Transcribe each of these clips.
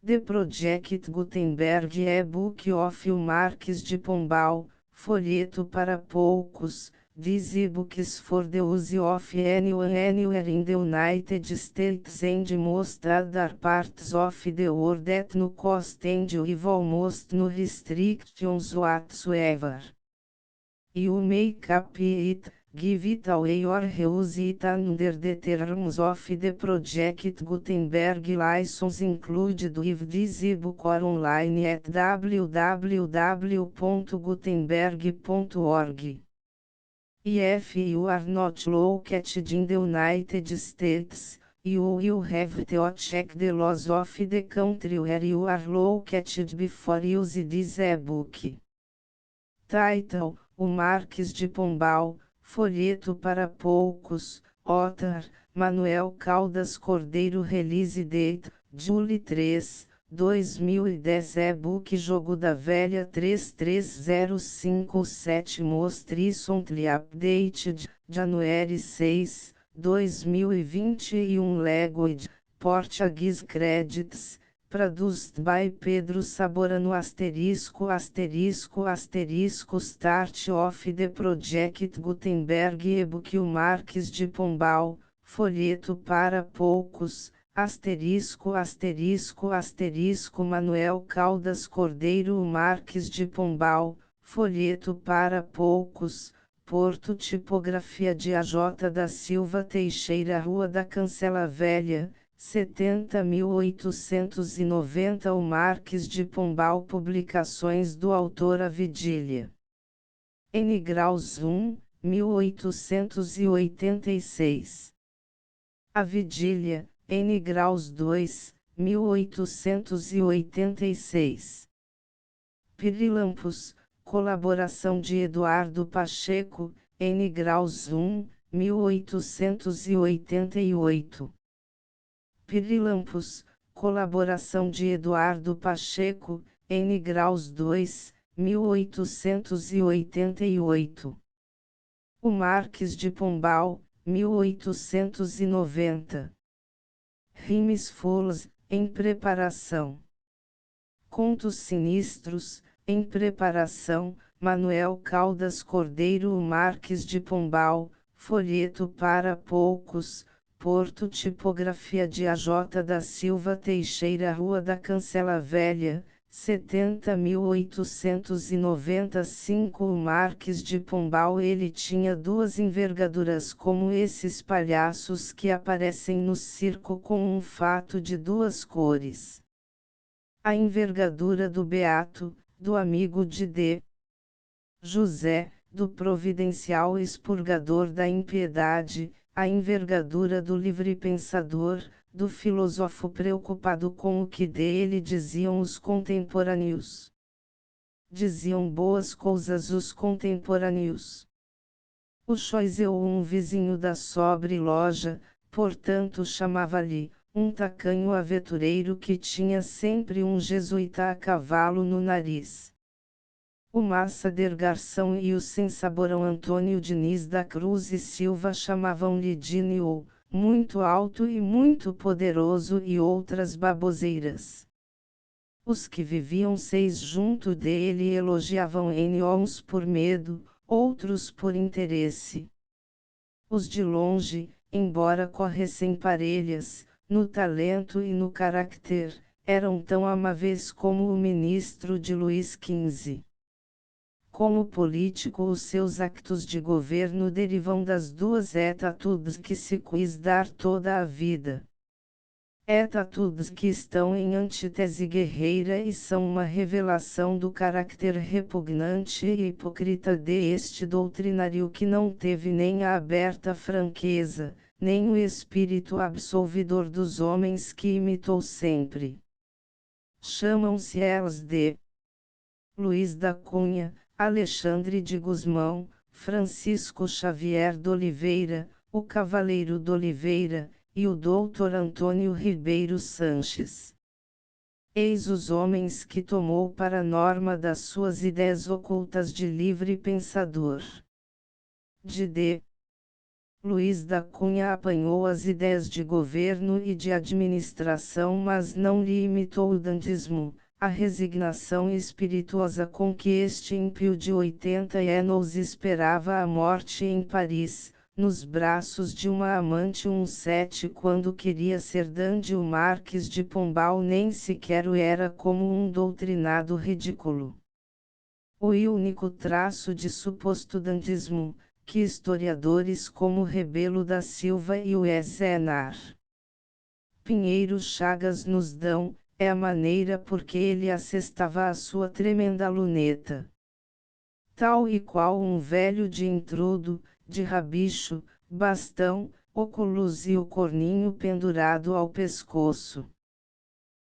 The Project Gutenberg e-book of Marques de Pombal, folheto para poucos. These e-books for the use of anyone anywhere in the United States and most other parts of the world at no cost and with almost no restrictions whatsoever. You may copy it, give it away or reuse it under the terms of the Project Gutenberg license included with this ebook or online at www.gutenberg.org. If you are not located in the United States, you will have to check the laws of the country where you are located before use this ebook. Title: O Marques de Pombal, folheto para poucos. Author: Manuel Caldas Cordeiro. Release date: July 3, 2010. E-book Jogo da Velha 33057. Most recently updated, January 6, 2021. Language: Portuguese. Credits: Produced by Pedro Saborano. Start of the Project Gutenberg e-book. O Marques de Pombal, folheto para poucos. Manuel Caldas Cordeiro. O Marques de Pombal, folheto para poucos. Porto. Tipografia de AJ da Silva Teixeira. Rua da Cancela Velha, 70.890. O Marques de Pombal. Publicações do autor. A Vigília. N. Graus 1, 1886. A Vigília, N. Graus 2, 1886. Pirilampos, colaboração de Eduardo Pacheco, N. Graus 1, 1888. Pirilampos, colaboração de Eduardo Pacheco, N. Graus 2, 1888. O Marques de Pombal, 1890. Rimes Foles, em preparação. Contos Sinistros, em preparação, Manuel Caldas Cordeiro. O Marques de Pombal, folheto para poucos. Porto. Tipografia de AJ da Silva Teixeira. Rua da Cancela Velha, 70.895. O Marques de Pombal. Ele tinha duas envergaduras como esses palhaços que aparecem no circo com um fato de duas cores. A envergadura do beato, do amigo de D. José, do providencial expurgador da impiedade, a envergadura do livre-pensador, do filósofo preocupado com o que dele diziam os contemporâneos. Diziam boas coisas os contemporâneos. O Choiseu, um vizinho da sobre loja, portanto chamava-lhe, um tacanho aventureiro que tinha sempre um jesuíta a cavalo no nariz. O Massader Garção e o sensaborão Antônio Diniz da Cruz e Silva chamavam-lhe Dinio, muito alto e muito poderoso e outras baboseiras. Os que viviam seis junto dele elogiavam-no uns por medo, outros por interesse. Os de longe, embora corressem parelhas, no talento e no caráter, eram tão amáveis como o ministro de Luís XV. Como político, os seus actos de governo derivam das duas atitudes que se quis dar toda a vida. Atitudes que estão em antítese guerreira e são uma revelação do caráter repugnante e hipócrita deste doutrinário que não teve nem a aberta franqueza, nem o espírito absolvidor dos homens que imitou sempre. Chamam-se elas de Luís da Cunha, Alexandre de Gusmão, Francisco Xavier de Oliveira, o Cavaleiro de Oliveira, e o Dr. Antônio Ribeiro Sanches. Eis os homens que tomou para norma das suas ideias ocultas de livre pensador. De D. Luiz da Cunha apanhou as ideias de governo e de administração, mas não lhe imitou o dantismo, a resignação espirituosa com que este ímpio de 80 anos esperava a morte em Paris, nos braços de uma amante 17 quando queria ser dandy. O Marquês de Pombal nem sequer o era como um doutrinado ridículo. O único traço de suposto dantismo, que historiadores como Rebelo da Silva e o Ezenar Pinheiro Chagas nos dão, é a maneira por que ele assestava a sua tremenda luneta. Tal e qual um velho de intrudo, de rabicho, bastão, óculos e o corninho pendurado ao pescoço.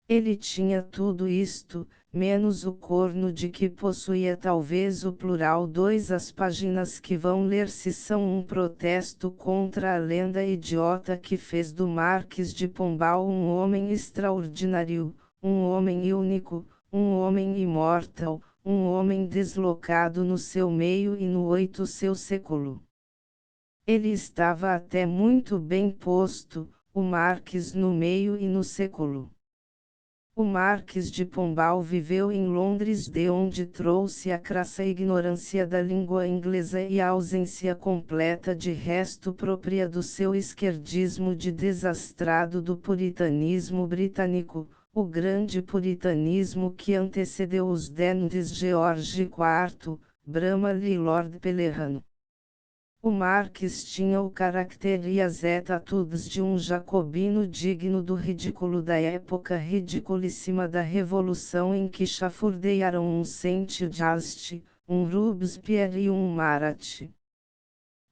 Ele tinha tudo isto, menos o corno de que possuía talvez o plural. As páginas que vão ler-se são um protesto contra a lenda idiota que fez do Marquês de Pombal um homem extraordinário, um homem único, um homem imortal, um homem deslocado no seu meio e no seu século. Ele estava até muito bem posto, o Marquês no meio e no século. O Marquês de Pombal viveu em Londres, de onde trouxe a crassa ignorância da língua inglesa e a ausência completa de resto própria do seu esquerdismo de desastrado do puritanismo britânico, o grande puritanismo que antecedeu os dandies George IV, Bramall e Lord Pellehrano. O Marquês tinha o caráter e as atitudes de um jacobino digno do ridículo da época ridiculíssima da Revolução, em que chafurdearam um Saint-Just, um Robespierre e um Marat.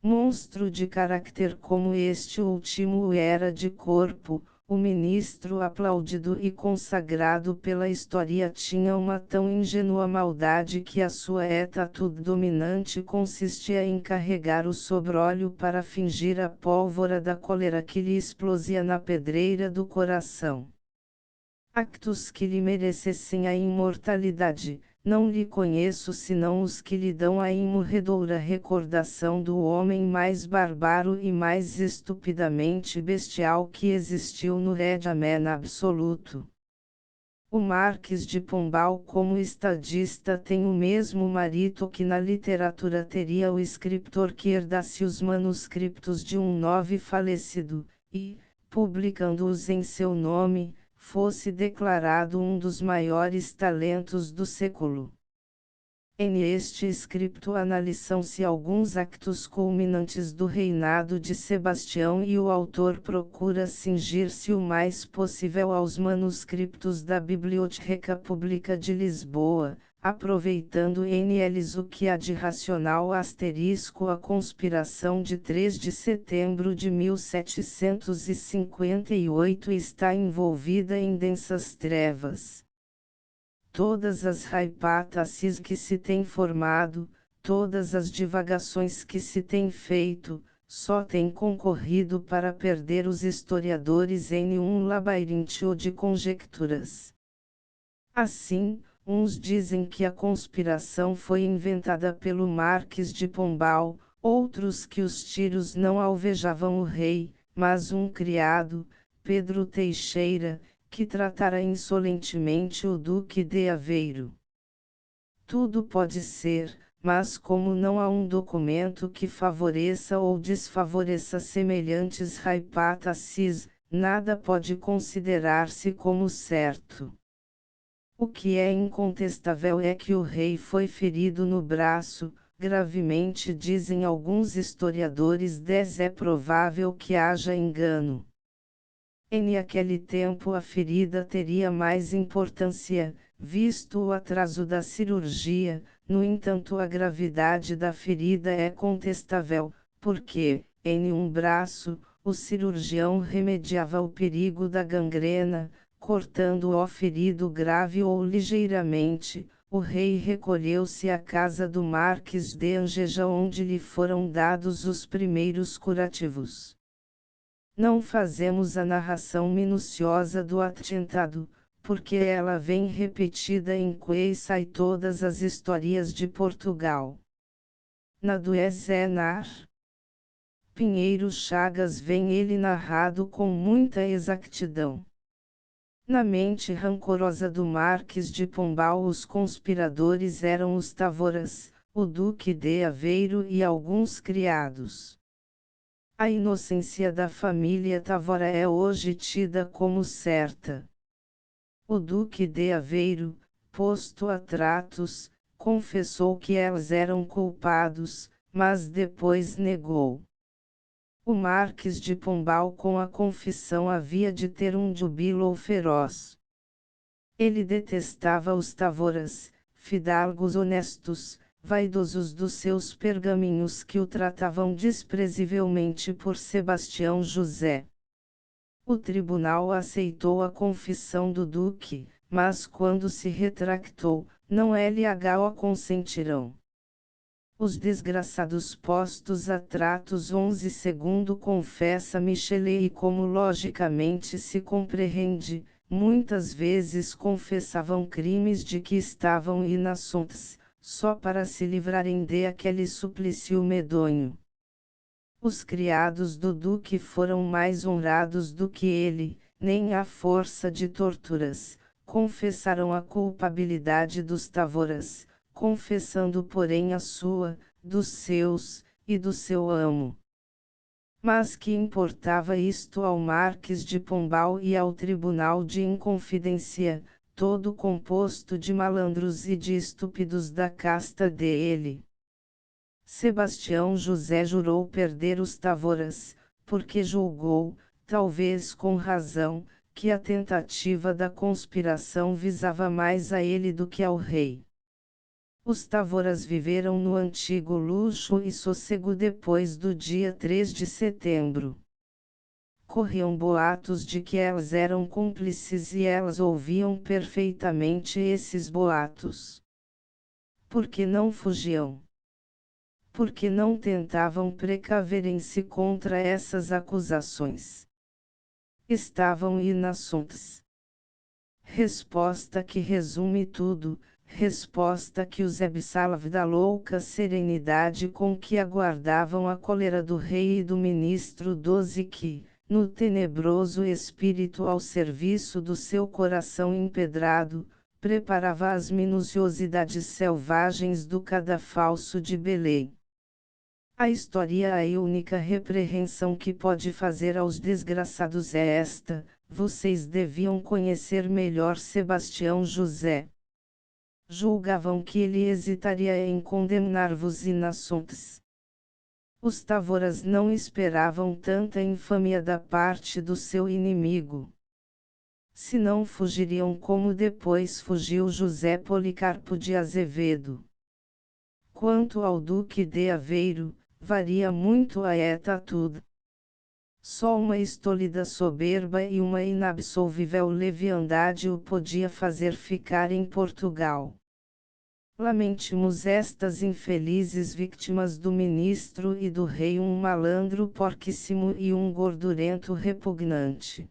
Monstro de caráter como este último era de corpo, o ministro aplaudido e consagrado pela história tinha uma tão ingênua maldade que a sua atitude dominante consistia em carregar o sobrolho para fingir a pólvora da cólera que lhe explodia na pedreira do coração. Actos que lhe merecessem a imortalidade, não lhe conheço senão os que lhe dão a imorredoura recordação do homem mais bárbaro e mais estupidamente bestial que existiu no regime absoluto. O Marquês de Pombal, como estadista, tem o mesmo mérito que na literatura teria o escritor que herdasse os manuscritos de um nove falecido, e, publicando-os em seu nome, fosse declarado um dos maiores talentos do século. Neste escrito analisam-se alguns actos culminantes do reinado de Sebastião e o autor procura cingir-se o mais possível aos manuscritos da Biblioteca Pública de Lisboa, aproveitando neles o que há de racional. A conspiração de 3 de setembro de 1758 está envolvida em densas trevas. Todas as hipóteses que se têm formado, todas as divagações que se têm feito, só têm concorrido para perder os historiadores em um labirinto de conjecturas. Assim, uns dizem que a conspiração foi inventada pelo Marquês de Pombal, outros que os tiros não alvejavam o rei, mas um criado, Pedro Teixeira, que tratara insolentemente o Duque de Aveiro. Tudo pode ser, mas como não há um documento que favoreça ou desfavoreça semelhantes hipóteses, nada pode considerar-se como certo. O que é incontestável é que o rei foi ferido no braço, gravemente dizem alguns historiadores. É provável que haja engano. Naquele tempo a ferida teria mais importância, visto o atraso da cirurgia. No entanto, a gravidade da ferida é contestável, porque, em um braço, o cirurgião remediava o perigo da gangrena, cortando o ferido grave ou ligeiramente. O rei recolheu-se à casa do Marquês de Angeja, onde lhe foram dados os primeiros curativos. Não fazemos a narração minuciosa do atentado, porque ela vem repetida em quase todas as histórias de Portugal. Na do Ezenar Pinheiro Chagas vem ele narrado com muita exatidão. Na mente rancorosa do Marques de Pombal, os conspiradores eram os Tavoras, o Duque de Aveiro e alguns criados. A inocência da família Tavora é hoje tida como certa. O Duque de Aveiro, posto a tratos, confessou que eles eram culpados, mas depois negou. O Marques de Pombal, com a confissão, havia de ter um júbilo feroz. Ele detestava os Tavoras, fidalgos honestos, vaidosos dos seus pergaminhos que o tratavam desprezivelmente por Sebastião José. O tribunal aceitou a confissão do duque, mas quando se retractou, não lhe consentirão. Os desgraçados postos a tratos 11 segundo confessa Michelet, e como logicamente se compreende, muitas vezes confessavam crimes de que estavam inocentes, só para se livrarem de aquele suplício medonho. Os criados do duque foram mais honrados do que ele, nem à força de torturas, confessaram a culpabilidade dos Tavoras, confessando porém a sua, dos seus, e do seu amo. Mas que importava isto ao Marques de Pombal e ao Tribunal de Inconfidência, todo composto de malandros e de estúpidos da casta dele? Sebastião José jurou perder os Tavoras, porque julgou, talvez com razão, que a tentativa da conspiração visava mais a ele do que ao rei. Os Tavoras viveram no antigo luxo e sossego depois do dia 3 de setembro. Corriam boatos de que elas eram cúmplices e elas ouviam perfeitamente esses boatos. Por que não fugiam? Por que não tentavam precaverem-se contra essas acusações? Estavam inocentes. Resposta que resume tudo. Resposta que os absolve da louca serenidade com que aguardavam a cólera do rei e do ministro 12 que, no tenebroso espírito ao serviço do seu coração empedrado, preparava as minuciosidades selvagens do cadafalso de Belém. A história, a única repreensão que pode fazer aos desgraçados é esta: vocês deviam conhecer melhor Sebastião José. Julgavam que ele hesitaria em condenar-vos inocentes. Os Tavoras não esperavam tanta infâmia da parte do seu inimigo. Se não fugiriam como depois fugiu José Policarpo de Azevedo. Quanto ao Duque de Aveiro, varia muito a atitude. Só uma estólida soberba e uma inabsolvível leviandade o podia fazer ficar em Portugal. Lamentemos estas infelizes vítimas do ministro e do rei, um malandro porquíssimo e um gordurento repugnante.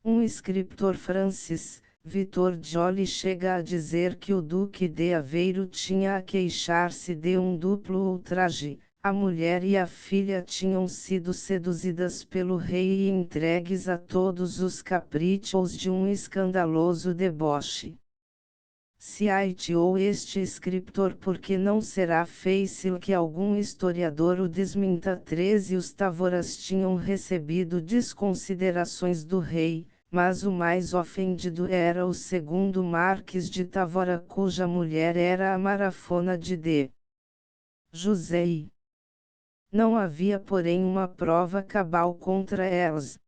Um escritor francês, Victor Joly, chega a dizer que o Duque de Aveiro tinha a queixar-se de um duplo ultraje. A mulher e a filha tinham sido seduzidas pelo rei e entregues a todos os caprichos de um escandaloso deboche. Se haiteou este escritor, porque não será fácil que algum historiador o desminta. 13 Os Tavoras tinham recebido desconsiderações do rei, mas o mais ofendido era o segundo Marques de Tavora, cuja mulher era a Marafona de D. José I. Não havia porém uma prova cabal contra eles.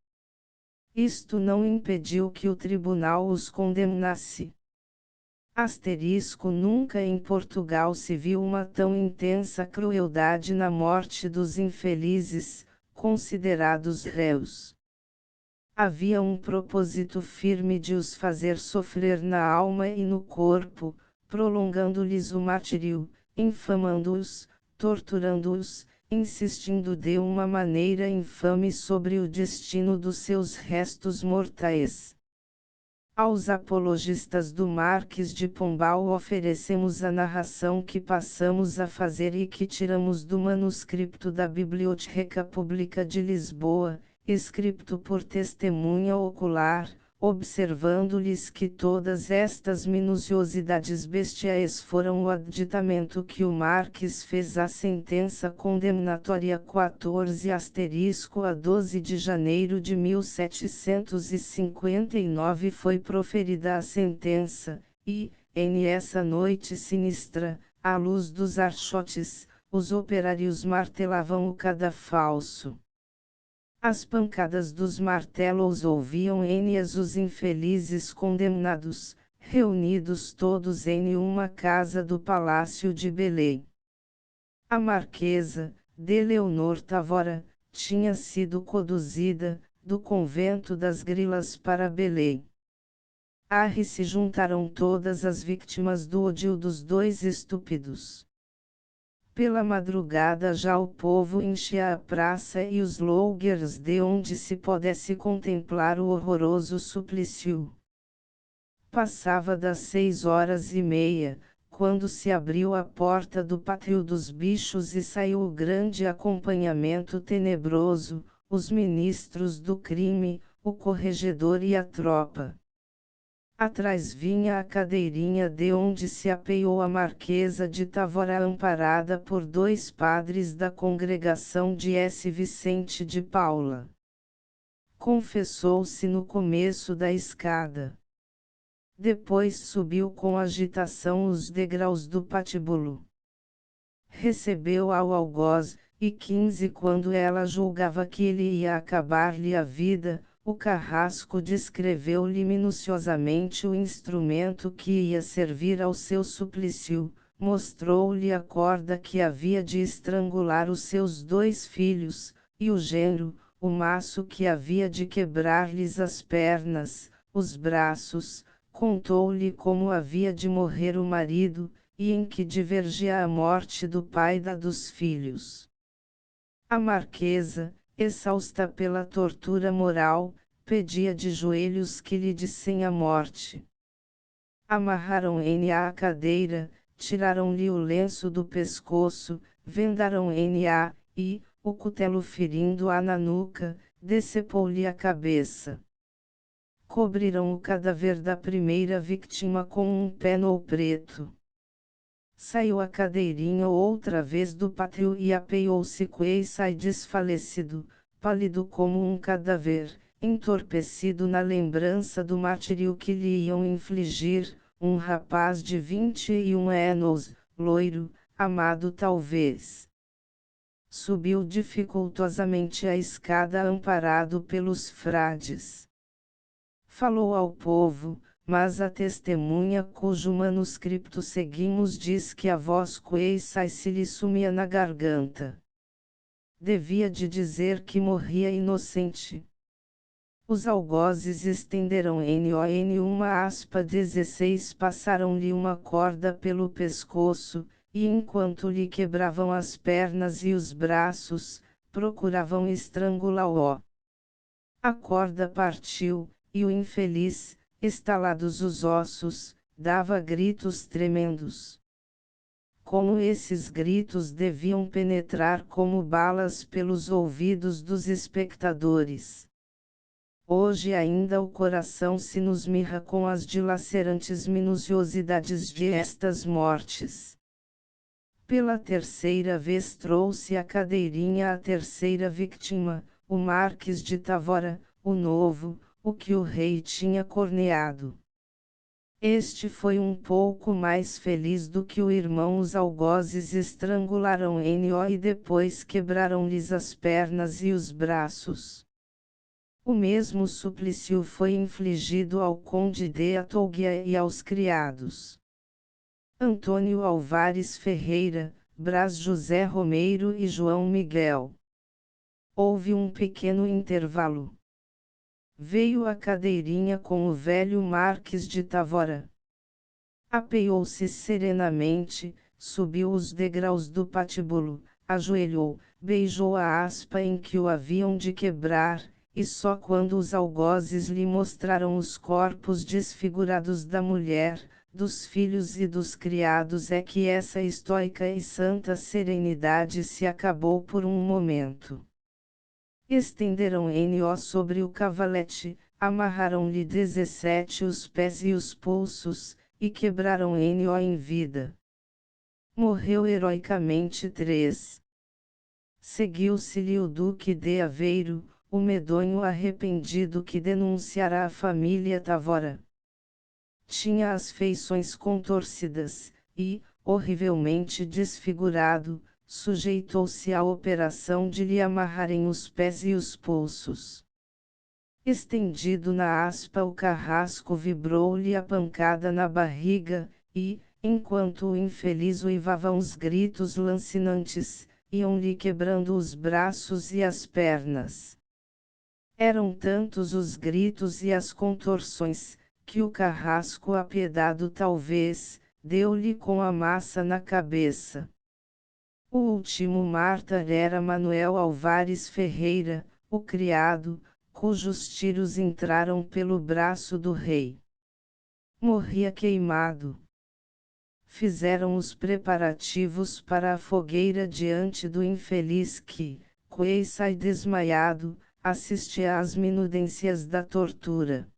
Isto não impediu que o tribunal os condenasse. Nunca em Portugal se viu uma tão intensa crueldade na morte dos infelizes, considerados réus. Havia um propósito firme de os fazer sofrer na alma e no corpo, prolongando-lhes o martírio, infamando-os, torturando-os, insistindo de uma maneira infame sobre o destino dos seus restos mortais. Aos apologistas do Marques de Pombal oferecemos a narração que passamos a fazer e que tiramos do manuscrito da Biblioteca Pública de Lisboa, escrito por testemunha ocular, observando-lhes que todas estas minuciosidades bestiais foram o aditamento que o Marques fez à sentença condenatória 14*a 12 de janeiro de 1759 foi proferida a sentença, e, em essa noite sinistra, à luz dos archotes, os operários martelavam o cadafalso. As pancadas dos martelos ouviam Énias os infelizes condenados, reunidos todos em uma casa do Palácio de Belém. A Marquesa, de Leonor Tavora, tinha sido conduzida, do convento das Grilas para Belém. Arre se juntaram todas as vítimas do ódio dos dois estúpidos. Pela madrugada já o povo enchia a praça e os louguers de onde se pudesse contemplar o horroroso suplício. Passava das 6h30, quando se abriu a porta do pátio dos bichos e saiu o grande acompanhamento tenebroso, os ministros do crime, o corregedor e a tropa. Atrás vinha a cadeirinha de onde se apeou a Marquesa de Tavora amparada por dois padres da congregação de S. Vicente de Paula. Confessou-se no começo da escada. Depois subiu com agitação os degraus do patíbulo. Recebeu ao algoz, e 15 quando ela julgava que ele ia acabar-lhe a vida, o carrasco descreveu-lhe minuciosamente o instrumento que ia servir ao seu suplício, mostrou-lhe a corda que havia de estrangular os seus dois filhos, e o gênero, o maço que havia de quebrar-lhes as pernas, os braços, contou-lhe como havia de morrer o marido, e em que divergia a morte do pai da dos filhos. A Marquesa, exausta pela tortura moral, pedia de joelhos que lhe dissem a morte. Amarraram-N à cadeira, tiraram-lhe o lenço do pescoço, vendaram-N e, o cutelo ferindo-a na nuca, decepou-lhe a cabeça. Cobriram o cadáver da primeira vítima com um pano preto. Saiu a cadeirinha outra vez do pátio e apeou-se Queissai desfalecido, pálido como um cadáver, entorpecido na lembrança do martírio que lhe iam infligir, um rapaz de 21 anos, loiro, amado talvez. Subiu dificultosamente a escada amparado pelos frades. Falou ao povo, mas a testemunha cujo manuscrito seguimos diz que a voz Queissai se lhe sumia na garganta. Devia de dizer que morria inocente. Os algozes estenderam N.O.N. 16 passaram-lhe uma corda pelo pescoço, e enquanto lhe quebravam as pernas e os braços, procuravam estrangulá-lo. A corda partiu, e o infeliz, estalados os ossos, dava gritos tremendos. Como esses gritos deviam penetrar como balas pelos ouvidos dos espectadores. Hoje ainda o coração se nos mirra com as dilacerantes minuciosidades de estas mortes. Pela terceira vez trouxe a cadeirinha a terceira vítima, o Marques de Tavora, o novo, o que o rei tinha corneado. Este foi um pouco mais feliz do que o irmão. Os algozes estrangularam N.O. e depois quebraram-lhes as pernas e os braços. O mesmo suplício foi infligido ao conde de Atouguia e aos criados. Antônio Álvares Ferreira, Brás José Romeiro e João Miguel. Houve um pequeno intervalo. Veio a cadeirinha com o velho Marques de Tavora. Apeou-se serenamente, subiu os degraus do patíbulo, ajoelhou, beijou a aspa em que o haviam de quebrar, e só quando os algozes lhe mostraram os corpos desfigurados da mulher, dos filhos e dos criados é que essa estoica e santa serenidade se acabou por um momento. Estenderam-no sobre o cavalete, amarraram-lhe 17 os pés e os pulsos, e quebraram-no em vida. Morreu heroicamente 3. Seguiu-se-lhe o duque de Aveiro, o medonho arrependido que denunciara a família Tavora. Tinha as feições contorcidas, e, horrivelmente desfigurado, sujeitou-se à operação de lhe amarrarem os pés e os pulsos. Estendido na aspa o carrasco vibrou-lhe a pancada na barriga, e, enquanto o infeliz uivava uns gritos lancinantes, iam-lhe quebrando os braços e as pernas. Eram tantos os gritos e as contorções, que o carrasco apiedado talvez, deu-lhe com a massa na cabeça. O último mártir era Manuel Álvares Ferreira, o criado, cujos tiros entraram pelo braço do rei. Morria queimado. Fizeram os preparativos para a fogueira diante do infeliz que, coeça e desmaiado, assistia às minudências da tortura.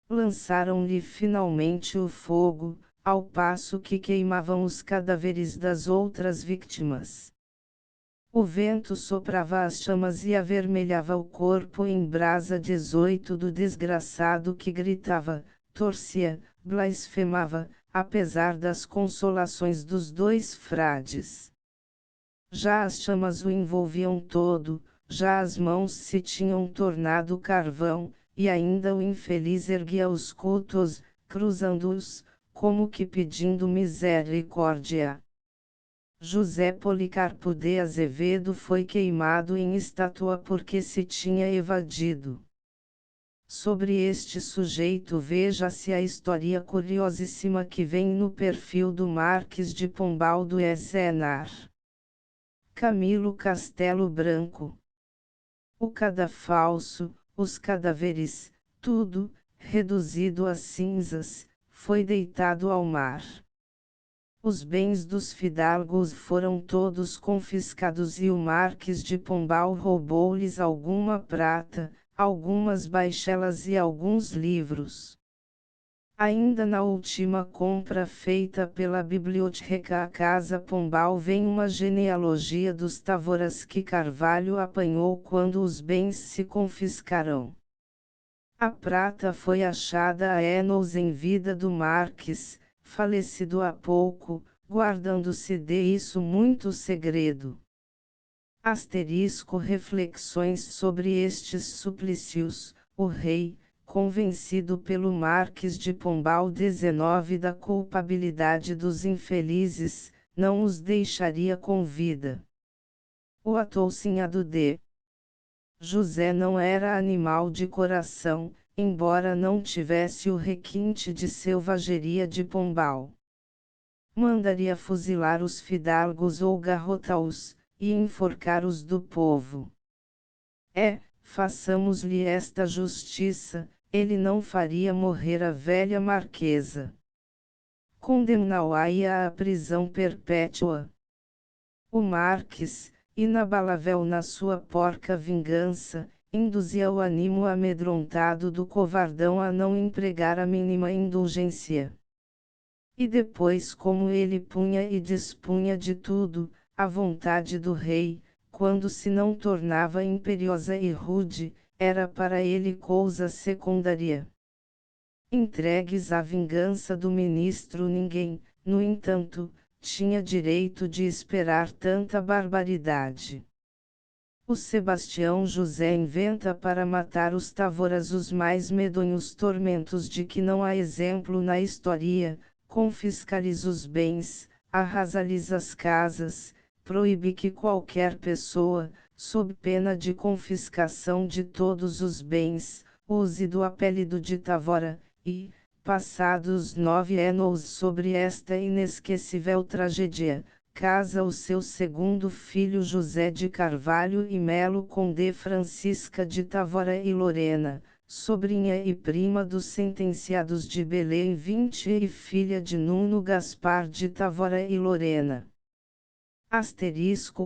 Lançaram-lhe finalmente o fogo, ao passo que queimavam os cadáveres das outras vítimas. O vento soprava as chamas e avermelhava o corpo em brasa 18 do desgraçado que gritava, torcia, blasfemava, apesar das consolações dos 2 frades. Já as chamas o envolviam todo, já as mãos se tinham tornado carvão, e ainda o infeliz erguia os cultos, cruzando-os, como que pedindo misericórdia. José Policarpo de Azevedo foi queimado em estátua porque se tinha evadido. Sobre este sujeito veja-se a história curiosíssima que vem no perfil do Marques de Pombal do Ezenar. Camilo Castelo Branco. O cadafalso, os cadáveres, tudo, reduzido a cinzas, foi deitado ao mar. Os bens dos fidalgos foram todos confiscados e o Marques de Pombal roubou-lhes alguma prata, algumas baixelas e alguns livros. Ainda na última compra feita pela biblioteca à Casa Pombal vem uma genealogia dos Tavoras que Carvalho apanhou quando os bens se confiscaram. A prata foi achada há anos em vida do Marques, falecido há pouco, guardando-se de isso muito segredo. Asterisco reflexões sobre estes suplícios, o rei, convencido pelo Marques de Pombal 19 da culpabilidade dos infelizes, não os deixaria com vida. O atoucinhado de José não era animal de coração, embora não tivesse o requinte de selvageria de Pombal. Mandaria fuzilar os fidalgos ou garrotá-os, e enforcar os do povo. Façamos-lhe esta justiça, ele não faria morrer a velha marquesa. Condená-la à prisão perpétua. O Marques, inabalável na sua porca vingança, induzia o ânimo amedrontado do covardão a não empregar a mínima indulgência. E depois, como ele punha e dispunha de tudo, a vontade do rei, quando se não tornava imperiosa e rude, era para ele coisa secundária. Entregues à vingança do ministro ninguém, no entanto, tinha direito de esperar tanta barbaridade. O Sebastião José inventa para matar os Tavoras os mais medonhos tormentos de que não há exemplo na história, confisca-lhes os bens, arrasa-lhes as casas, proíbe que qualquer pessoa, sob pena de confiscação de todos os bens, use do apelido de Tavora, e, passados 9 anos sobre esta inesquecível tragédia, casa o seu segundo filho José de Carvalho e Melo com de Francisca de Távora e Lorena, sobrinha e prima dos sentenciados de Belém 20 e filha de Nuno Gaspar de Távora e Lorena.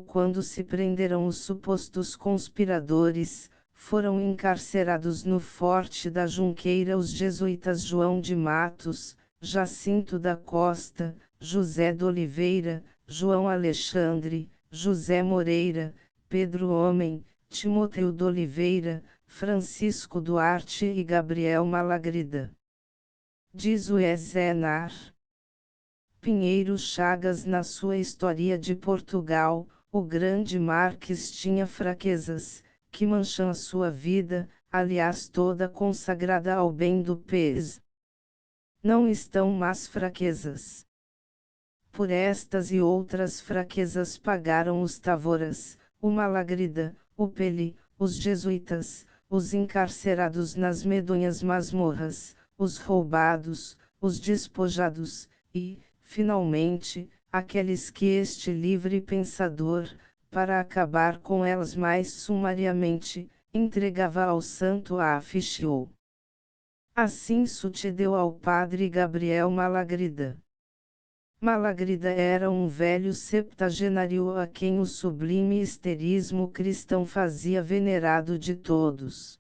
Quando se prenderam os supostos conspiradores, foram encarcerados no Forte da Junqueira os jesuítas João de Matos, Jacinto da Costa, José de Oliveira, João Alexandre, José Moreira, Pedro Homem, Timóteo de Oliveira, Francisco Duarte e Gabriel Malagrida. Diz o Ezenar Pinheiro Chagas na sua História de Portugal, o grande Marques tinha fraquezas, que mancham a sua vida, aliás toda consagrada ao bem do país. Não estão más fraquezas. Por estas e outras fraquezas pagaram os Tavoras, o Malagrida, o Peli, os jesuítas, os encarcerados nas medonhas masmorras, os roubados, os despojados, e, finalmente, aqueles que este livre pensador, para acabar com elas mais sumariamente, entregava ao santo Afichou. Assim sucedeu ao padre Gabriel Malagrida. Malagrida era um velho septagenário a quem o sublime histerismo cristão fazia venerado de todos.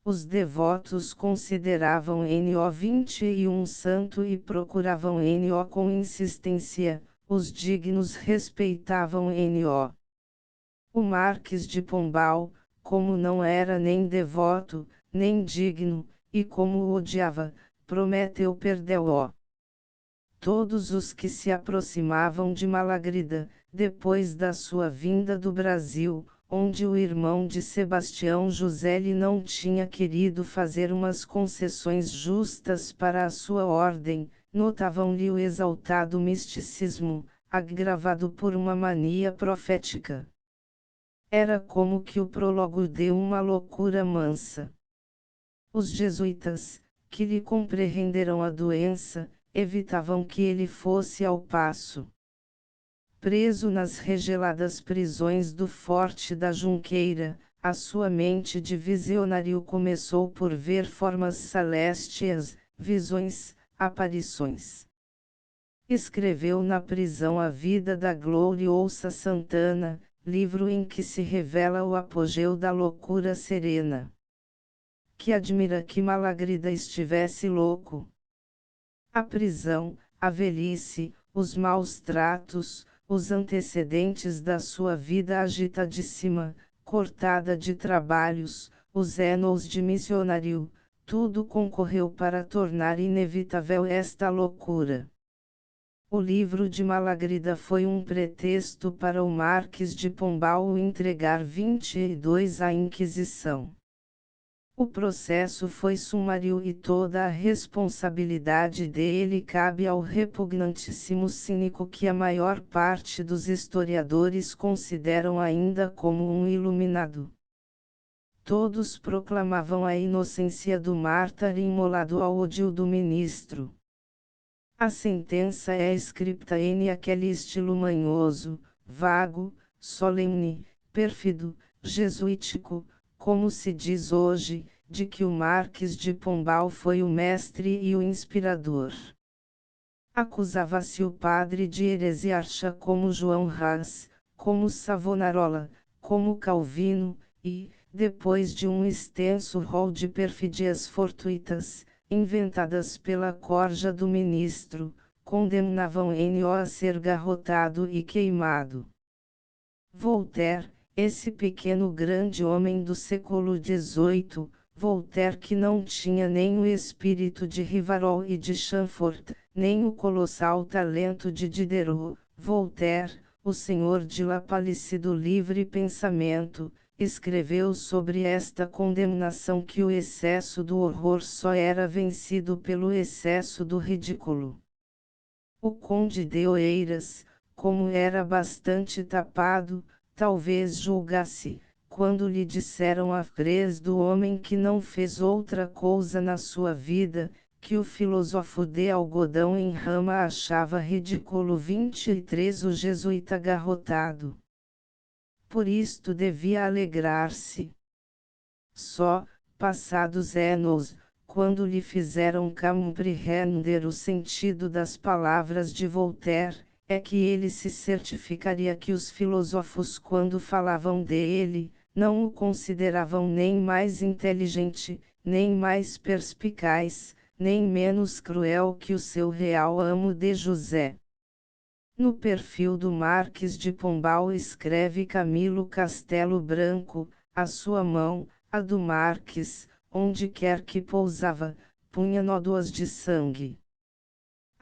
Os devotos consideravam N.O. 21 santo e procuravam N.O. com insistência, os dignos respeitavam N.O. O Marques de Pombal, como não era nem devoto, nem digno, e como o odiava, prometeu perdeu-o. Todos os que se aproximavam de Malagrida, depois da sua vinda do Brasil, onde o irmão de Sebastião José lhe não tinha querido fazer umas concessões justas para a sua ordem, notavam-lhe o exaltado misticismo, agravado por uma mania profética. Era como que o prólogo de uma loucura mansa. Os jesuítas, que lhe compreenderam a doença, evitavam que ele fosse ao paço. Preso nas regeladas prisões do Forte da Junqueira, a sua mente de visionário começou por ver formas celestes, visões, aparições. Escreveu na prisão A Vida da Gloriosa Santana, livro em que se revela o apogeu da loucura serena. Que admira que Malagrida estivesse louco. A prisão, a velhice, os maus tratos, os antecedentes da sua vida agitadíssima, cortada de trabalhos, os anos de missionário, tudo concorreu para tornar inevitável esta loucura. O livro de Malagrida foi um pretexto para o Marques de Pombal o entregar 22 à Inquisição. O processo foi sumário e toda a responsabilidade dele cabe ao repugnantíssimo cínico que a maior parte dos historiadores consideram ainda como um iluminado. Todos proclamavam a inocência do mártir imolado ao ódio do ministro. A sentença é escrita em aquele estilo manhoso, vago, solene, pérfido, jesuítico, como se diz hoje, de que o Marques de Pombal foi o mestre e o inspirador. Acusava-se o padre de heresiarcha como João Ras, como Savonarola, como Calvino, e, depois de um extenso rol de perfídias fortuitas, inventadas pela corja do ministro, condenavam N.O. a ser garrotado e queimado. Voltaire, esse pequeno grande homem do século XVIII, Voltaire que não tinha nem o espírito de Rivarol e de Chamfort, nem o colossal talento de Diderot, Voltaire, o senhor de La Palisse do livre pensamento, escreveu sobre esta condenação que o excesso do horror só era vencido pelo excesso do ridículo. O conde de Oeiras, como era bastante tapado, talvez julgasse, quando lhe disseram a frase do homem que não fez outra coisa na sua vida, que o filósofo de algodão em rama achava ridículo. 23 O jesuíta garrotado. Por isto devia alegrar-se. Só, passados anos, quando lhe fizeram compreender o sentido das palavras de Voltaire, é que ele se certificaria que os filósofos, quando falavam dele, não o consideravam nem mais inteligente, nem mais perspicaz, nem menos cruel que o seu real amo de José. No perfil do Marquês de Pombal escreve Camilo Castelo Branco: a sua mão, a do Marquês, onde quer que pousava, punha nódoas de sangue.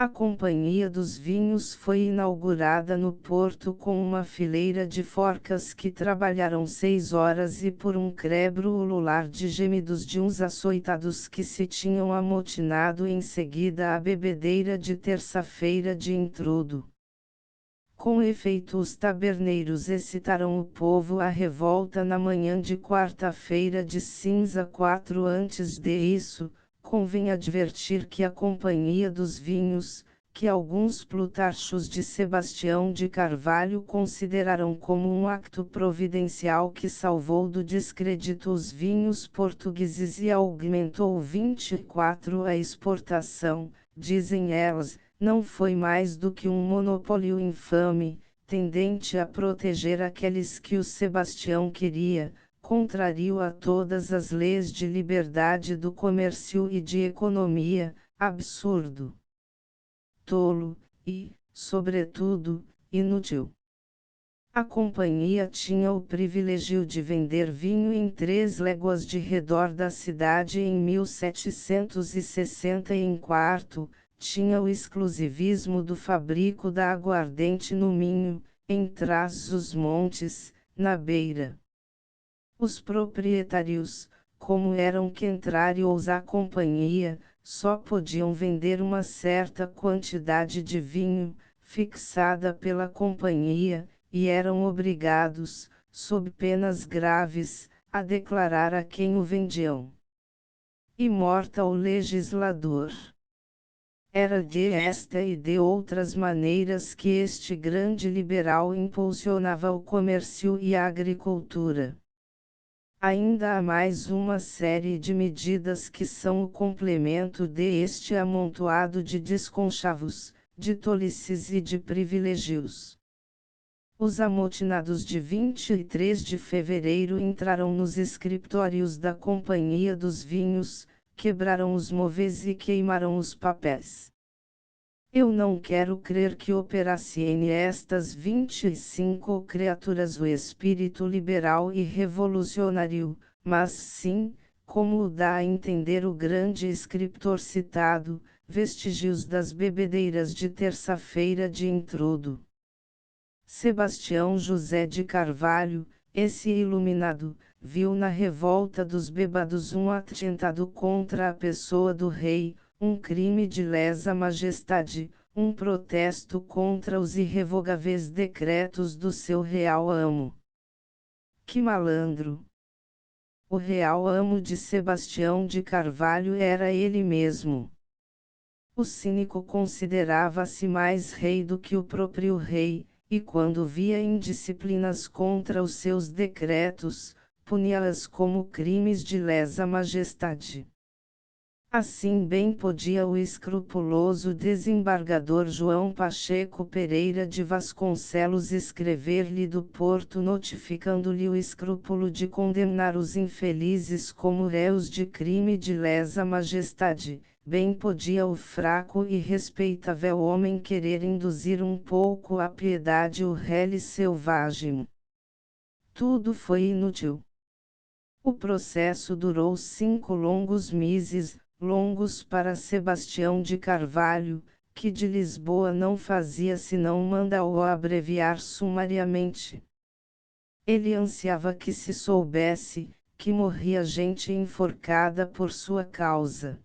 A Companhia dos Vinhos foi inaugurada no Porto com uma fileira de forcas que trabalharam 6 horas e por um crebro ulular de gemidos de uns açoitados que se tinham amotinado em seguida à bebedeira de terça-feira de intrudo. Com efeito, os taberneiros excitaram o povo à revolta na manhã de quarta-feira de cinza. 4 Antes de isso, convém advertir que a Companhia dos Vinhos, que alguns plutarchos de Sebastião de Carvalho consideraram como um acto providencial que salvou do descrédito os vinhos portugueses e aumentou 24 a exportação, dizem elas, não foi mais do que um monopólio infame, tendente a proteger aqueles que o Sebastião queria, contrário a todas as leis de liberdade do comércio e de economia, absurdo, tolo, e, sobretudo, inútil. A companhia tinha o privilégio de vender vinho em 3 léguas de redor da cidade em 1764, tinha o exclusivismo do fabrico da aguardente no Minho, em Trás-os-Montes, na Beira. Os proprietários, como eram contrários à companhia, só podiam vender uma certa quantidade de vinho, fixada pela companhia, e eram obrigados, sob penas graves, a declarar a quem o vendiam. E morta o legislador. Era de esta e de outras maneiras que este grande liberal impulsionava o comércio e a agricultura. Ainda há mais uma série de medidas que são o complemento deste amontoado de desconchavos, de tolices e de privilégios. Os amotinados de 23 de fevereiro entraram nos escritórios da Companhia dos Vinhos, quebraram os móveis e queimaram os papéis. Eu não quero crer que operasse em estas 25 criaturas o espírito liberal e revolucionário, mas sim, como o dá a entender o grande escritor citado, vestígios das bebedeiras de terça-feira de intrudo. Sebastião José de Carvalho, esse iluminado, viu na revolta dos bêbados um atentado contra a pessoa do rei, um crime de lesa majestade, um protesto contra os irrevogáveis decretos do seu real amo. Que malandro! O real amo de Sebastião de Carvalho era ele mesmo. O cínico considerava-se mais rei do que o próprio rei, e quando via indisciplinas contra os seus decretos, punia-as como crimes de lesa majestade. Assim bem podia o escrupuloso desembargador João Pacheco Pereira de Vasconcelos escrever-lhe do Porto notificando-lhe o escrúpulo de condenar os infelizes como réus de crime de lesa majestade. Bem podia o fraco e respeitável homem querer induzir um pouco à piedade o rele selvagem. Tudo foi inútil. O processo durou 5 longos meses, longos para Sebastião de Carvalho, que de Lisboa não fazia senão mandá-o abreviar sumariamente. Ele ansiava que se soubesse, que morria gente enforcada por sua causa.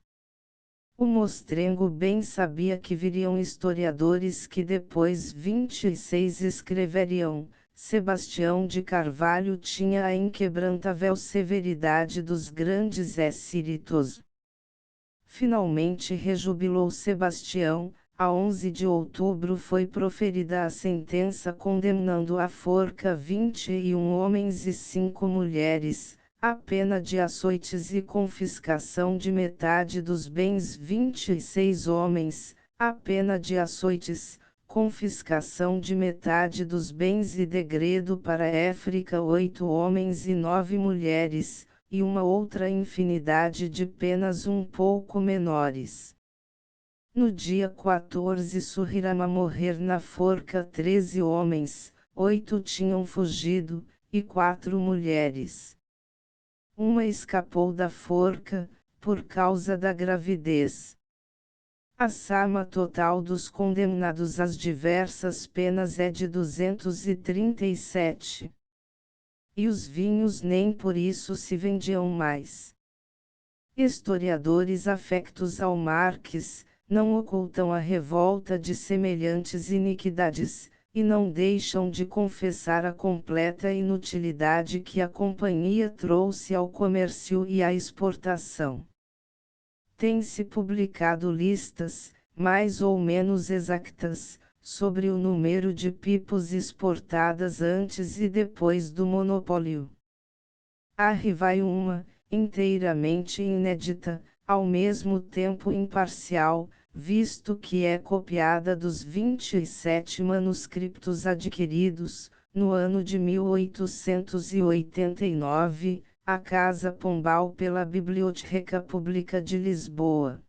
O mostrengo bem sabia que viriam historiadores que depois 26 escreveriam: Sebastião de Carvalho tinha a inquebrantável severidade dos grandes espíritos. Finalmente rejubilou Sebastião. A 11 de outubro foi proferida a sentença condenando à forca 21 homens e 5 mulheres, a pena de açoites e confiscação de metade dos bens 26 homens, a pena de açoites, confiscação de metade dos bens e degredo para Éfrica 8 homens e 9 mulheres, e uma outra infinidade de penas um pouco menores. No dia 14 Surrirama morrer na forca 13 homens, 8 tinham fugido, e 4 mulheres. Uma escapou da forca, por causa da gravidez. A soma total dos condenados às diversas penas é de 237. E os vinhos nem por isso se vendiam mais. Historiadores afectos ao Marques, não ocultam a revolta de semelhantes iniquidades, e não deixam de confessar a completa inutilidade que a companhia trouxe ao comércio e à exportação. Tem-se publicado listas, mais ou menos exatas, sobre o número de pipos exportadas antes e depois do monopólio. Arrivai uma, inteiramente inédita, ao mesmo tempo imparcial, visto que é copiada dos 27 manuscritos adquiridos, no ano de 1889, à Casa Pombal pela Biblioteca Pública de Lisboa.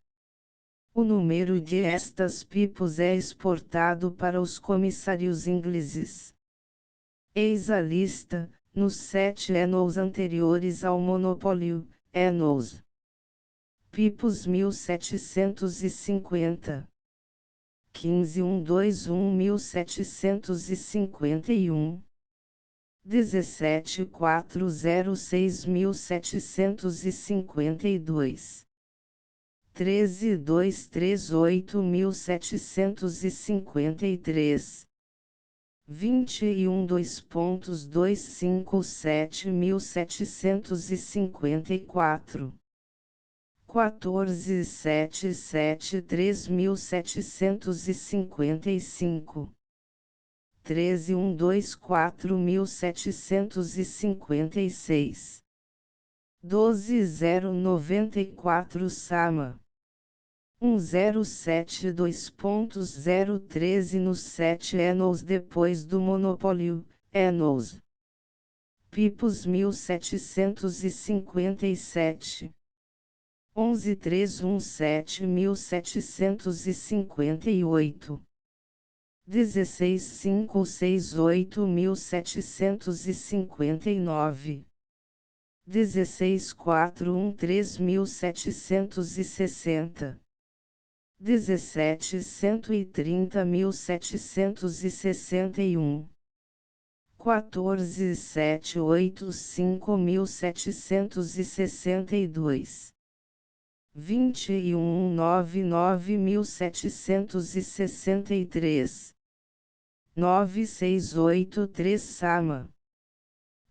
O número de estas pipos é exportado para os comissários ingleses. Eis a lista, nos 7 anos anteriores ao monopólio, anos. Pipos 1750. 15.121.1751. 17.406.752. 13.238.753. 21.257.754. 14.773.755. 13.124.756. 12.094 Sama. 1072.013 nos 7 anos depois do monopólio, anos. Pipos 1757. 11.317.758. 16.568.759. 16.413.760. 17.130.761. 14.785.762. 21.199.763. 9.683 Sama.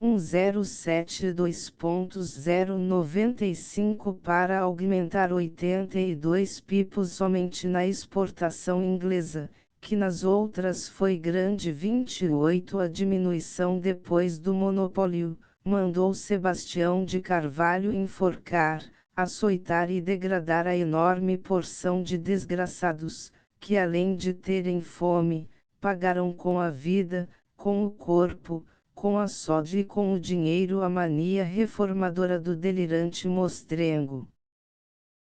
1072.095 para aumentar 82 pipos somente na exportação inglesa, que nas outras foi grande 28 a diminuição depois do monopólio, mandou Sebastião de Carvalho enforcar, açoitar e degradar a enorme porção de desgraçados, que além de terem fome, pagaram com a vida, com o corpo, com a sode e com o dinheiro a mania reformadora do delirante mostrengo.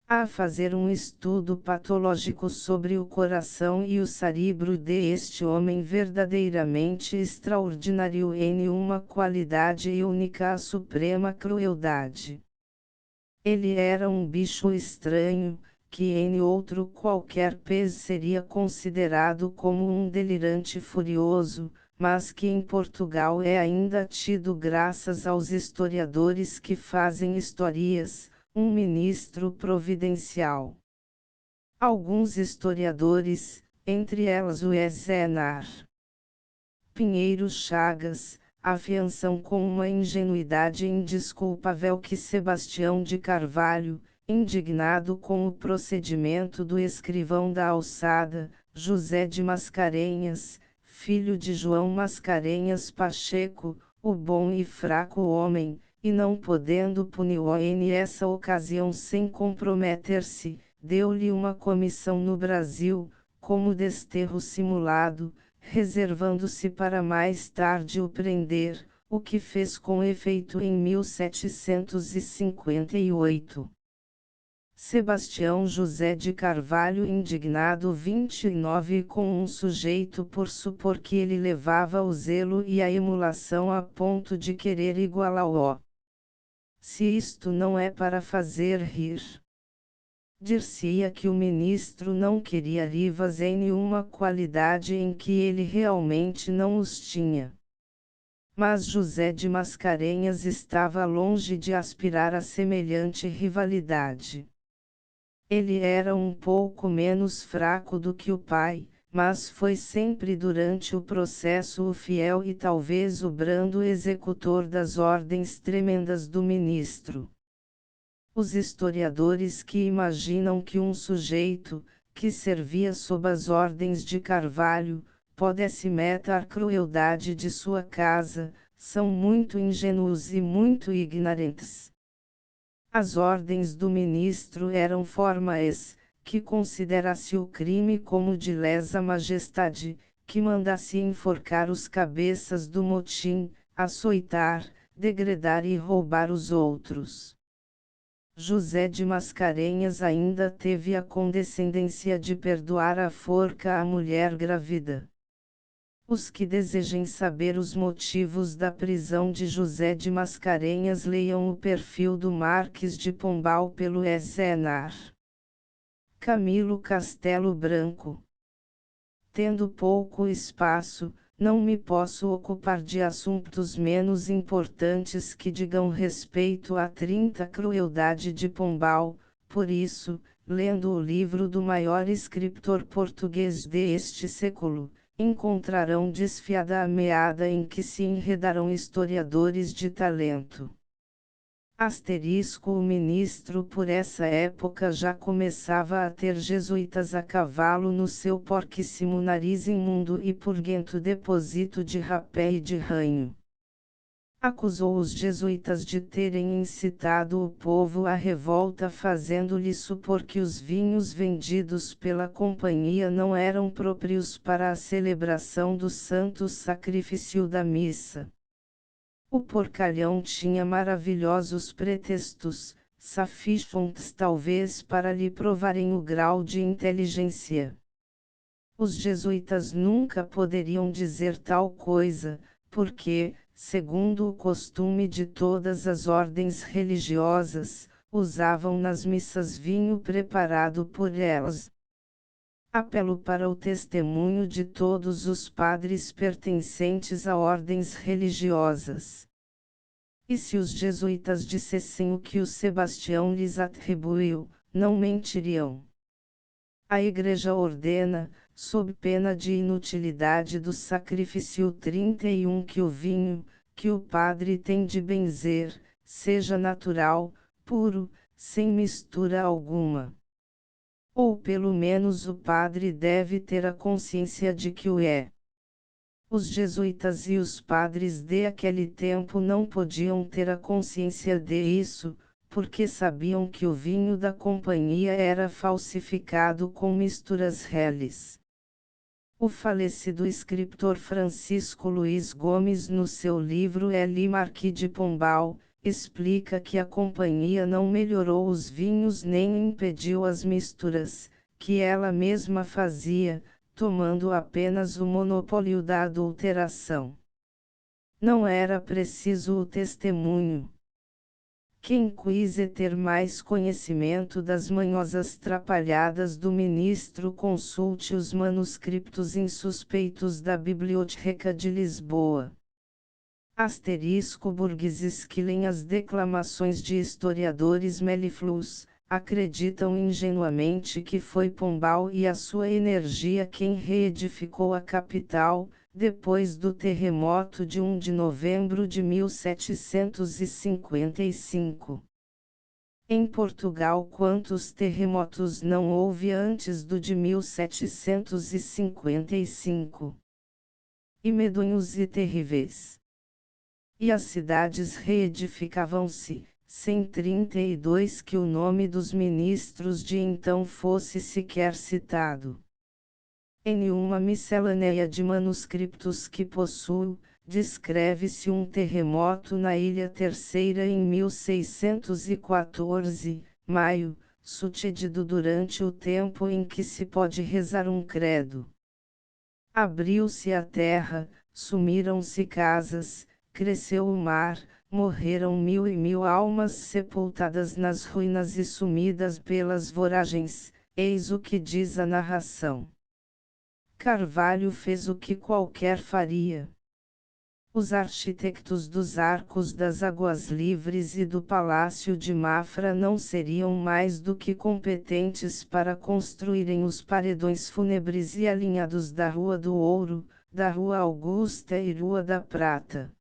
A fazer um estudo patológico sobre o coração e o cérebro deste homem verdadeiramente extraordinário em uma qualidade única, a suprema crueldade. Ele era um bicho estranho, que em outro qualquer país seria considerado como um delirante furioso, mas que em Portugal é ainda tido, graças aos historiadores que fazem histórias, um ministro providencial. Alguns historiadores, entre elas o Ezenar Pinheiro Chagas, afiançam com uma ingenuidade indesculpável que Sebastião de Carvalho, Indignado com o procedimento do escrivão da alçada, José de Mascarenhas, filho de João Mascarenhas Pacheco, o bom e fraco homem, e não podendo puni-lo nessa ocasião sem comprometer-se, deu-lhe uma comissão no Brasil, como desterro simulado, reservando-se para mais tarde o prender, o que fez com efeito em 1758. Sebastião José de Carvalho, indignado 29 com um sujeito por supor que ele levava o zelo e a emulação a ponto de querer igualá-lo. Se isto não é para fazer rir. Dir-se-ia que o ministro não queria rivas em nenhuma qualidade em que ele realmente não os tinha. Mas José de Mascarenhas estava longe de aspirar a semelhante rivalidade. Ele era um pouco menos fraco do que o pai, mas foi sempre durante o processo o fiel e talvez o brando executor das ordens tremendas do ministro. Os historiadores que imaginam que um sujeito, que servia sob as ordens de Carvalho, pudesse meter a crueldade de sua casa, são muito ingênuos e muito ignorantes. As ordens do ministro eram formais, que considerasse o crime como de lesa majestade, que mandasse enforcar os cabeças do motim, açoitar, degradar e roubar os outros. José de Mascarenhas ainda teve a condescendência de perdoar a forca à mulher grávida. Os que desejem saber os motivos da prisão de José de Mascarenhas leiam o perfil do Marques de Pombal pelo Ezenar. Camilo Castelo Branco. Tendo pouco espaço, não me posso ocupar de assuntos menos importantes que digam respeito à trinta crueldade de Pombal, por isso, lendo o livro do maior escritor português deste século, encontrarão desfiada a meada em que se enredaram historiadores de talento. O ministro por essa época já começava a ter jesuítas a cavalo no seu porquíssimo nariz imundo e purguento deposito de rapé e de ranho. Acusou os jesuítas de terem incitado o povo à revolta, fazendo-lhe supor que os vinhos vendidos pela companhia não eram próprios para a celebração do santo sacrifício da missa. O porcalhão tinha maravilhosos pretextos, safifontes talvez para lhe provarem o grau de inteligência. Os jesuítas nunca poderiam dizer tal coisa, porque, segundo o costume de todas as ordens religiosas, usavam nas missas vinho preparado por elas. Apelo para o testemunho de todos os padres pertencentes a ordens religiosas. E se os jesuítas dissessem o que o Sebastião lhes atribuiu, não mentiriam. A Igreja ordena, sob pena de inutilidade do sacrifício 31, que o vinho, que o padre tem de benzer, seja natural, puro, sem mistura alguma. Ou pelo menos o padre deve ter a consciência de que o é. Os jesuítas e os padres de aquele tempo não podiam ter a consciência de isso, porque sabiam que o vinho da companhia era falsificado com misturas reles. O falecido escritor Francisco Luiz Gomes, no seu livro El Marquis de Pombal, explica que a companhia não melhorou os vinhos nem impediu as misturas, que ela mesma fazia, tomando apenas o monopólio da adulteração. Não era preciso o testemunho. Quem quise ter mais conhecimento das manhosas trapalhadas do ministro, consulte os manuscritos insuspeitos da Biblioteca de Lisboa. Burgueses que leem as declamações de historiadores melífluos, acreditam ingenuamente que foi Pombal e a sua energia quem reedificou a capital, depois do terremoto de 1 de novembro de 1755. Em Portugal, quantos terremotos não houve antes do de 1755? E medonhos e terríveis. E as cidades reedificavam-se, sem 32 que o nome dos ministros de então fosse sequer citado. Em uma miscelânea de manuscritos que possuo, descreve-se um terremoto na Ilha Terceira em 1614, maio, sucedido durante o tempo em que se pode rezar um credo. Abriu-se a terra, sumiram-se casas, cresceu o mar, morreram 1000 almas sepultadas nas ruínas e sumidas pelas voragens, eis o que diz a narração. Carvalho fez o que qualquer faria. Os arquitetos dos Arcos das Águas Livres e do Palácio de Mafra não seriam mais do que competentes para construírem os paredões fúnebres e alinhados da Rua do Ouro, da Rua Augusta e Rua da Prata.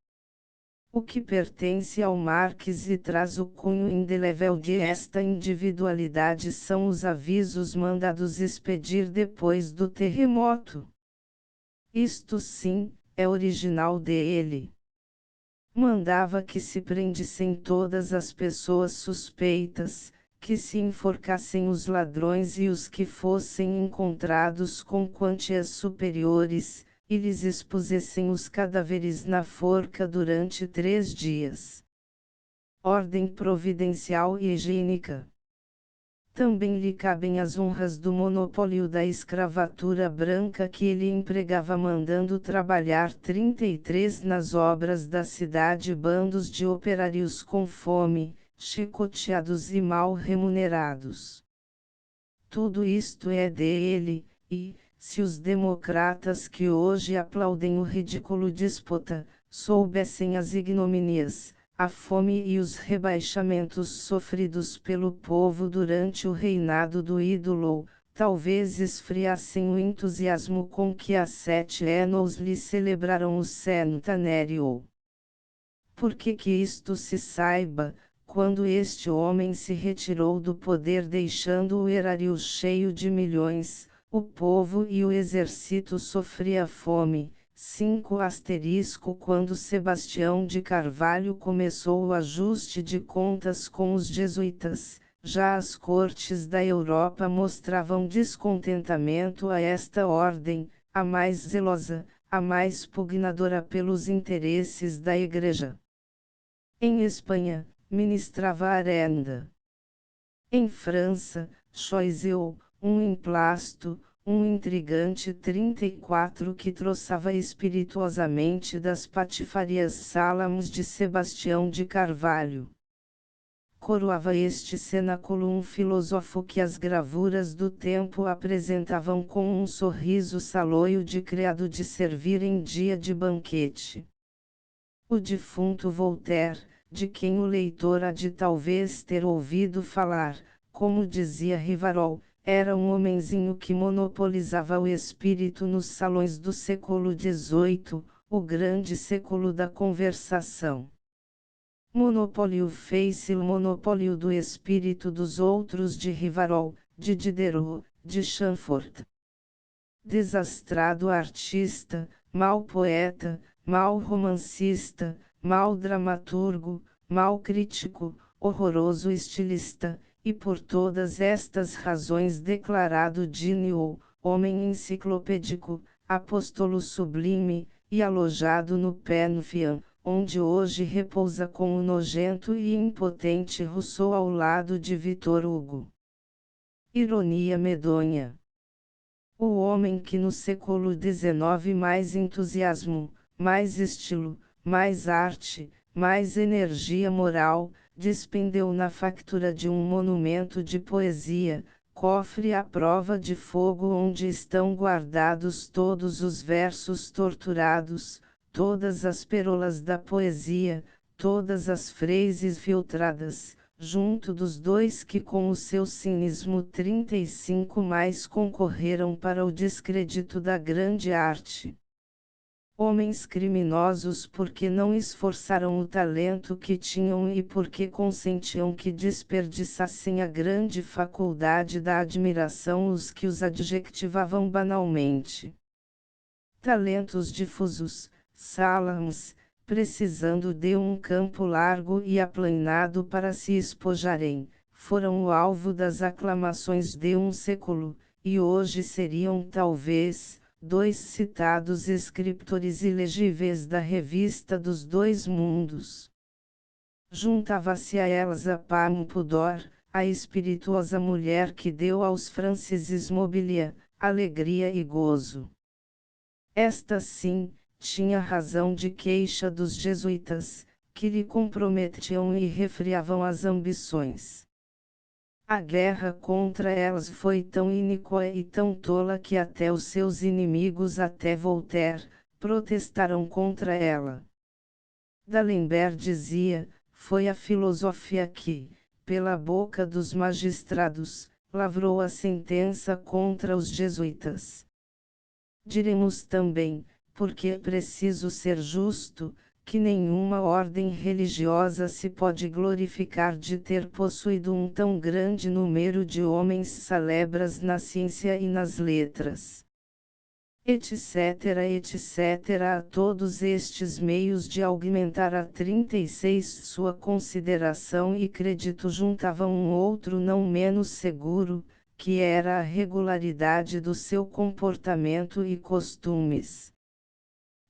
O que pertence ao Marques e traz o cunho indelével de esta individualidade são os avisos mandados expedir depois do terremoto. Isto sim, é original dele. Mandava que se prendessem todas as pessoas suspeitas, que se enforcassem os ladrões e os que fossem encontrados com quantias superiores, e lhes expusessem os cadáveres na forca durante 3 dias. Ordem providencial e higiênica. Também lhe cabem as honras do monopólio da escravatura branca que ele empregava mandando trabalhar 33 nas obras da cidade bandos de operários com fome, chicoteados e mal remunerados. Tudo isto é dele, e, se os democratas que hoje aplaudem o ridículo déspota, soubessem as ignomínias, a fome e os rebaixamentos sofridos pelo povo durante o reinado do ídolo, talvez esfriassem o entusiasmo com que há 7 anos lhe celebraram o centenário. Porque que isto se saiba, quando este homem se retirou do poder deixando o erário cheio de milhões, o povo e o exército sofria fome. 5 Quando Sebastião de Carvalho começou o ajuste de contas com os jesuítas, já as cortes da Europa mostravam descontentamento a esta ordem, a mais zelosa, a mais pugnadora pelos interesses da Igreja. Em Espanha, ministrava Arenda. Em França, Choiseul, um emplasto, um intrigante 34 que troçava espirituosamente das patifarias Salamos de Sebastião de Carvalho. Coroava este cenáculo um filósofo que as gravuras do tempo apresentavam com um sorriso saloio de criado de servir em dia de banquete. O defunto Voltaire, de quem o leitor há de talvez ter ouvido falar, como dizia Rivarol, era um homenzinho que monopolizava o espírito nos salões do século XVIII, o grande século da conversação. Monopólio fez-se o monopólio do espírito dos outros de Rivarol, de Diderot, de Chamfort. Desastrado artista, mau poeta, mau romancista, mau dramaturgo, mau crítico, horroroso estilista, e por todas estas razões declarado gênio, homem enciclopédico, apóstolo sublime, e alojado no Pantheon, onde hoje repousa com o nojento e impotente Rousseau ao lado de Victor Hugo. Ironia medonha. O homem que no século XIX mais entusiasmo, mais estilo, mais arte, mais energia moral, despendeu na factura de um monumento de poesia, cofre à prova de fogo onde estão guardados todos os versos torturados, todas as pérolas da poesia, todas as frases filtradas, junto dos 2 que com o seu cinismo 35 mais concorreram para o descrédito da grande arte. Homens criminosos porque não esforçaram o talento que tinham e porque consentiam que desperdiçassem a grande faculdade da admiração os que os adjetivavam banalmente. Talentos difusos, Salams, precisando de um campo largo e aplanado para se espojarem, foram o alvo das aclamações de um século, e hoje seriam talvez dois citados escritores ilegíveis da revista dos dois mundos. Juntava-se a elas a Pam Pudor, a espirituosa mulher que deu aos franceses mobília, alegria e gozo. Esta sim, tinha razão de queixa dos jesuítas, que lhe comprometiam e refriavam as ambições. A guerra contra elas foi tão iníqua e tão tola que até os seus inimigos, até Voltaire, protestaram contra ela. D'Alembert dizia, foi a filosofia que, pela boca dos magistrados, lavrou a sentença contra os jesuítas. Diremos também, porque é preciso ser justo, que nenhuma ordem religiosa se pode glorificar de ter possuído um tão grande número de homens celebres na ciência e nas letras. Etc. etc. A todos estes meios de aumentar a 36 sua consideração e crédito juntavam um outro não menos seguro, que era a regularidade do seu comportamento e costumes.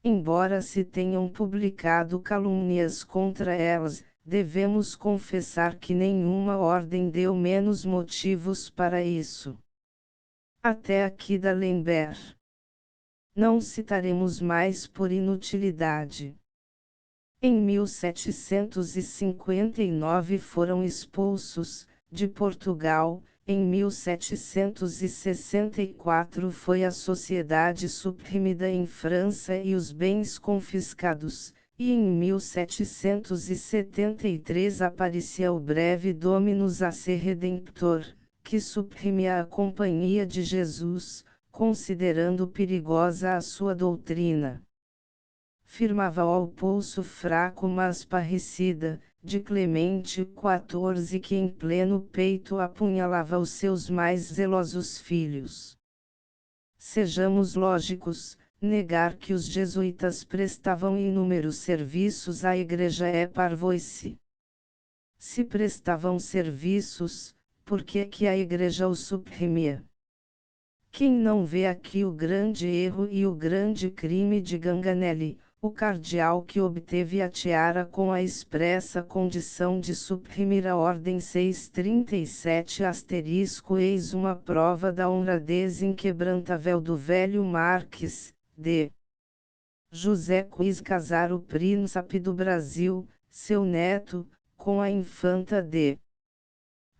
Embora se tenham publicado calúnias contra elas, devemos confessar que nenhuma ordem deu menos motivos para isso. Até aqui D'Alembert. Não citaremos mais por inutilidade. Em 1759 foram expulsos, de Portugal. Em 1764 foi a sociedade suprimida em França e os bens confiscados, e em 1773 aparecia o breve Dominus Ace Redemptor, que suprimia a Companhia de Jesus, considerando perigosa a sua doutrina. Firmava ao pulso fraco mas parricida, de Clemente XIV que em pleno peito apunhalava os seus mais zelosos filhos. Sejamos lógicos, negar que os jesuítas prestavam inúmeros serviços à Igreja é parvoíce. Se prestavam serviços, por que que a Igreja os suprimia? Quem não vê aqui o grande erro e o grande crime de Ganganelli, o cardeal que obteve a tiara com a expressa condição de suprimir a Ordem 637 eis uma prova da honradez inquebrantável do velho Marques, de José quis casar o príncipe do Brasil, seu neto, com a infanta de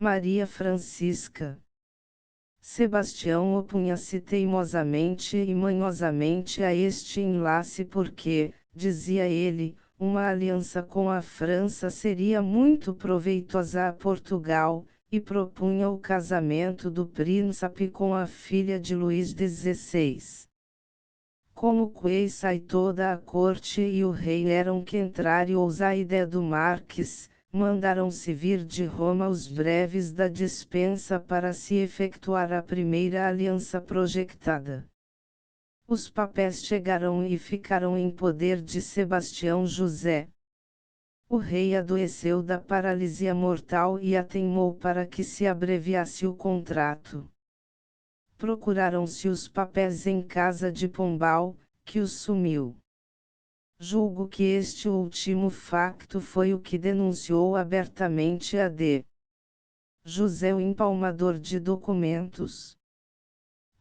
Maria Francisca. Sebastião opunha-se teimosamente e manhosamente a este enlace porque, dizia ele, uma aliança com a França seria muito proveitosa a Portugal, e propunha o casamento do príncipe com a filha de Luís XVI. Como que sai toda a corte e o rei eram contrários à ideia do Marques, mandaram-se vir de Roma os breves da dispensa para se efetuar a primeira aliança projetada. Os papéis chegaram e ficaram em poder de Sebastião José. O rei adoeceu da paralisia mortal e ateimou para que se abreviasse o contrato. Procuraram-se os papéis em casa de Pombal, que os sumiu. Julgo que este último facto foi o que denunciou abertamente a D. José o empalmador de documentos.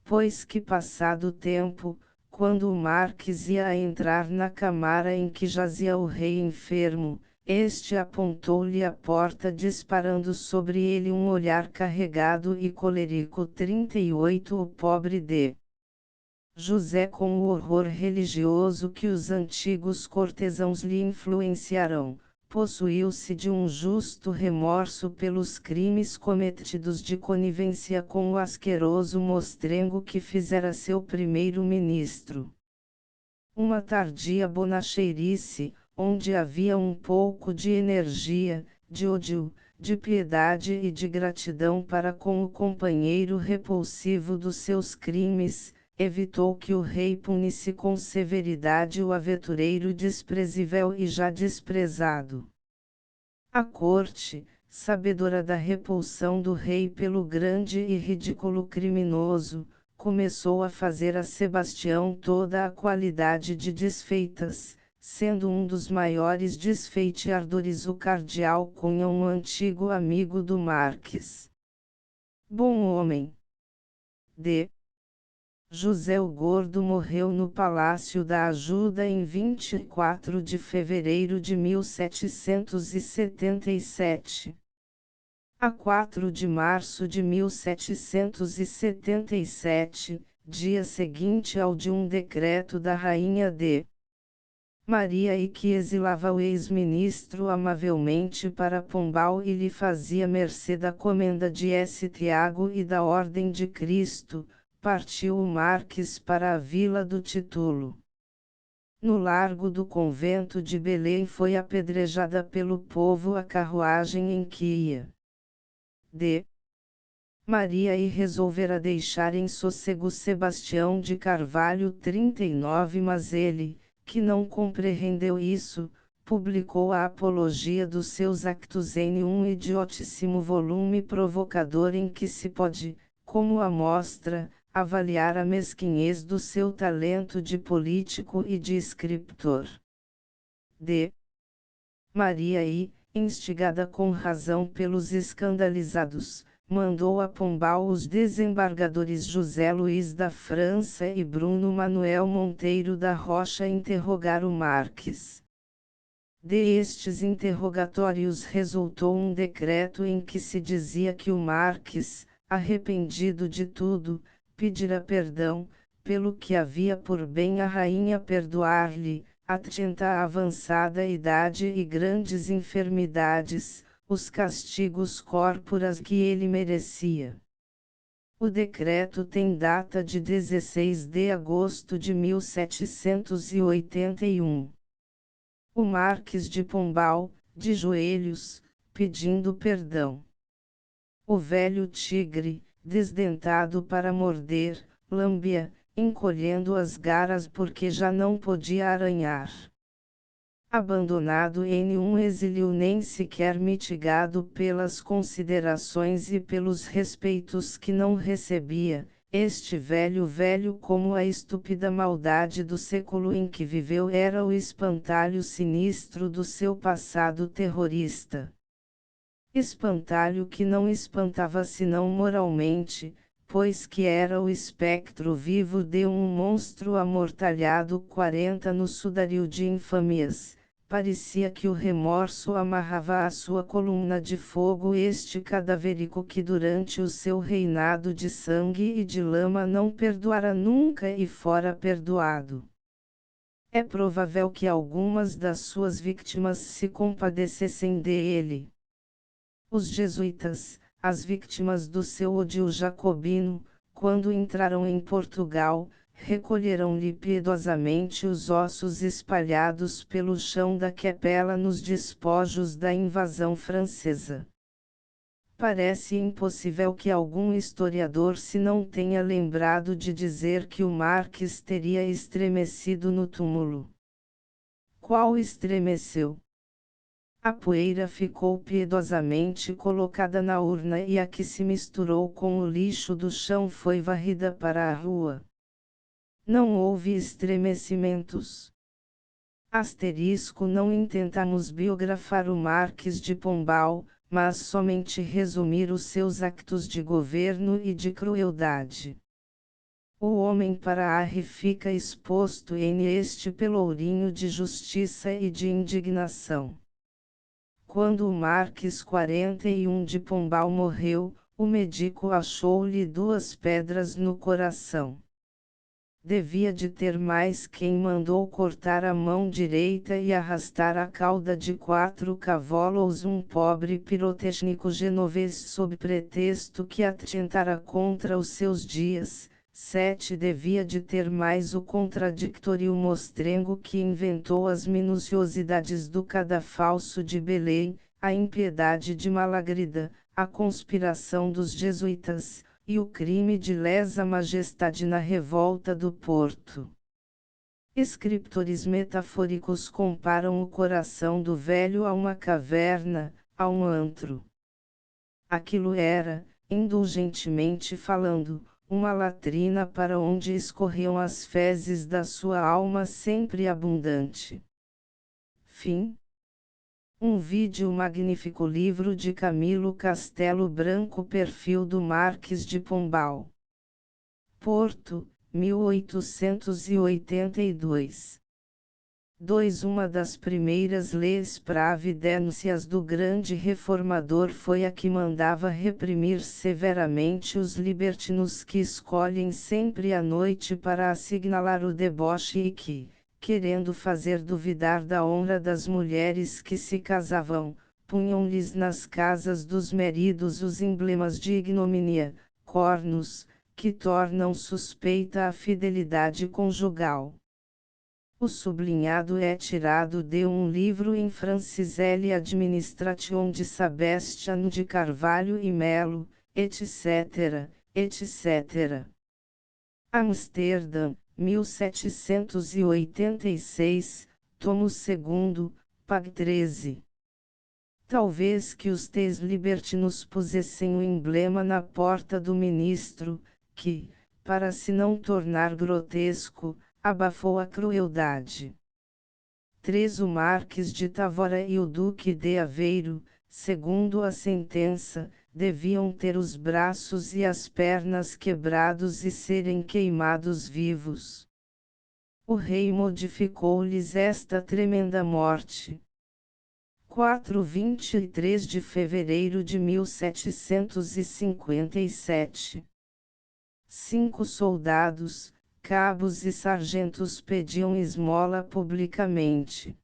Pois que passado o tempo, quando o Marques ia a entrar na câmara em que jazia o rei enfermo, este apontou-lhe a porta disparando sobre ele um olhar carregado e colérico. 38 O pobre D. José com o horror religioso que os antigos cortesãos lhe influenciaram, possuiu-se de um justo remorso pelos crimes cometidos de conivência com o asqueroso mostrengo que fizera seu primeiro-ministro. Uma tardia bonacheirice, onde havia um pouco de energia, de ódio, de piedade e de gratidão para com o companheiro repulsivo dos seus crimes, evitou que o rei punisse com severidade o aventureiro desprezível e já desprezado. A corte, sabedora da repulsão do rei pelo grande e ridículo criminoso, começou a fazer a Sebastião toda a qualidade de desfeitas, sendo um dos maiores desfeiteadores o cardeal Cunha, um antigo amigo do Marques. Bom homem. D. José o Gordo morreu no Palácio da Ajuda em 24 de fevereiro de 1777. A 4 de março de 1777, dia seguinte ao de um decreto da Rainha D. Maria e que exilava o ex-ministro amavelmente para Pombal e lhe fazia mercê da comenda de S. Tiago e da Ordem de Cristo, partiu o Marques para a Vila do Titulo. No largo do convento de Belém foi apedrejada pelo povo a carruagem em que ia. D. Maria e resolvera deixar em sossego Sebastião de Carvalho 39, mas ele, que não compreendeu isso, publicou a apologia dos seus actos em um idiotíssimo volume provocador em que se pode, como amostra, avaliar a mesquinhez do seu talento de político e de escritor. D. Maria I, instigada com razão pelos escandalizados, mandou a Pombal os desembargadores José Luís da França e Bruno Manuel Monteiro da Rocha interrogar o Marques. Destes interrogatórios resultou um decreto em que se dizia que o Marques, arrependido de tudo, pedira perdão, pelo que havia por bem a rainha perdoar-lhe, atenta à avançada idade e grandes enfermidades, os castigos corporais que ele merecia. O decreto tem data de 16 de agosto de 1781. O Marques de Pombal, de joelhos, pedindo perdão. O velho tigre, desdentado para morder, lambia, encolhendo as garras porque já não podia aranhar. Abandonado em um exílio nem sequer mitigado pelas considerações e pelos respeitos que não recebia, este velho como a estúpida maldade do século em que viveu era o espantalho sinistro do seu passado terrorista. Espantalho que não espantava senão moralmente, pois que era o espectro vivo de um monstro amortalhado 40 no sudário de infamias. Parecia que o remorso amarrava à sua coluna de fogo este cadavérico que durante o seu reinado de sangue e de lama não perdoara nunca e fora perdoado. É provável que algumas das suas vítimas se compadecessem dele. Os jesuítas, as vítimas do seu ódio jacobino, quando entraram em Portugal, recolheram-lhe piedosamente os ossos espalhados pelo chão da capela nos despojos da invasão francesa. Parece impossível que algum historiador se não tenha lembrado de dizer que o Marques teria estremecido no túmulo. Qual estremeceu? A poeira ficou piedosamente colocada na urna e a que se misturou com o lixo do chão foi varrida para a rua. Não houve estremecimentos. Não intentamos biografar o Marques de Pombal, mas somente resumir os seus actos de governo e de crueldade. O homem para arre fica exposto em este pelourinho de justiça e de indignação. Quando o Marques 41 de Pombal morreu, o médico achou-lhe 2 pedras no coração. Devia de ter mais quem mandou cortar a mão direita e arrastar a cauda de 4 cavalos um pobre pirotécnico genovês sob pretexto que atentara contra os seus dias, 7 devia de ter mais o contradictório mostrengo que inventou as minuciosidades do cadafalso de Belém, a impiedade de Malagrida, a conspiração dos jesuítas, e o crime de lesa majestade na revolta do Porto. Escritores metafóricos comparam o coração do velho a uma caverna, a um antro. Aquilo era, indulgentemente falando, uma latrina para onde escorriam as fezes da sua alma sempre abundante. Fim. Um vídeo magnífico livro de Camilo Castelo Branco, perfil do Marques de Pombal. Porto, 1882. 2. Uma das primeiras leis pravidências do grande reformador foi a que mandava reprimir severamente os libertinos que escolhem sempre a noite para assinalar o deboche e que, querendo fazer duvidar da honra das mulheres que se casavam, punham-lhes nas casas dos maridos os emblemas de ignomínia, cornos, que tornam suspeita a fidelidade conjugal. O sublinhado é tirado de um livro em Franciselle Administration de Sebastião de Carvalho e Melo, etc., etc. Amsterdã, 1786, tomo 2º, pag 13. Talvez que os teus libertinos pusessem o emblema na porta do ministro, que, para se não tornar grotesco, abafou a crueldade. 3. O Marques de Tavora e o Duque de Aveiro, segundo a sentença, deviam ter os braços e as pernas quebrados e serem queimados vivos. O rei modificou-lhes esta tremenda morte. 4. 23 de fevereiro de 1757. 5 soldados, cabos e sargentos pediam esmola publicamente.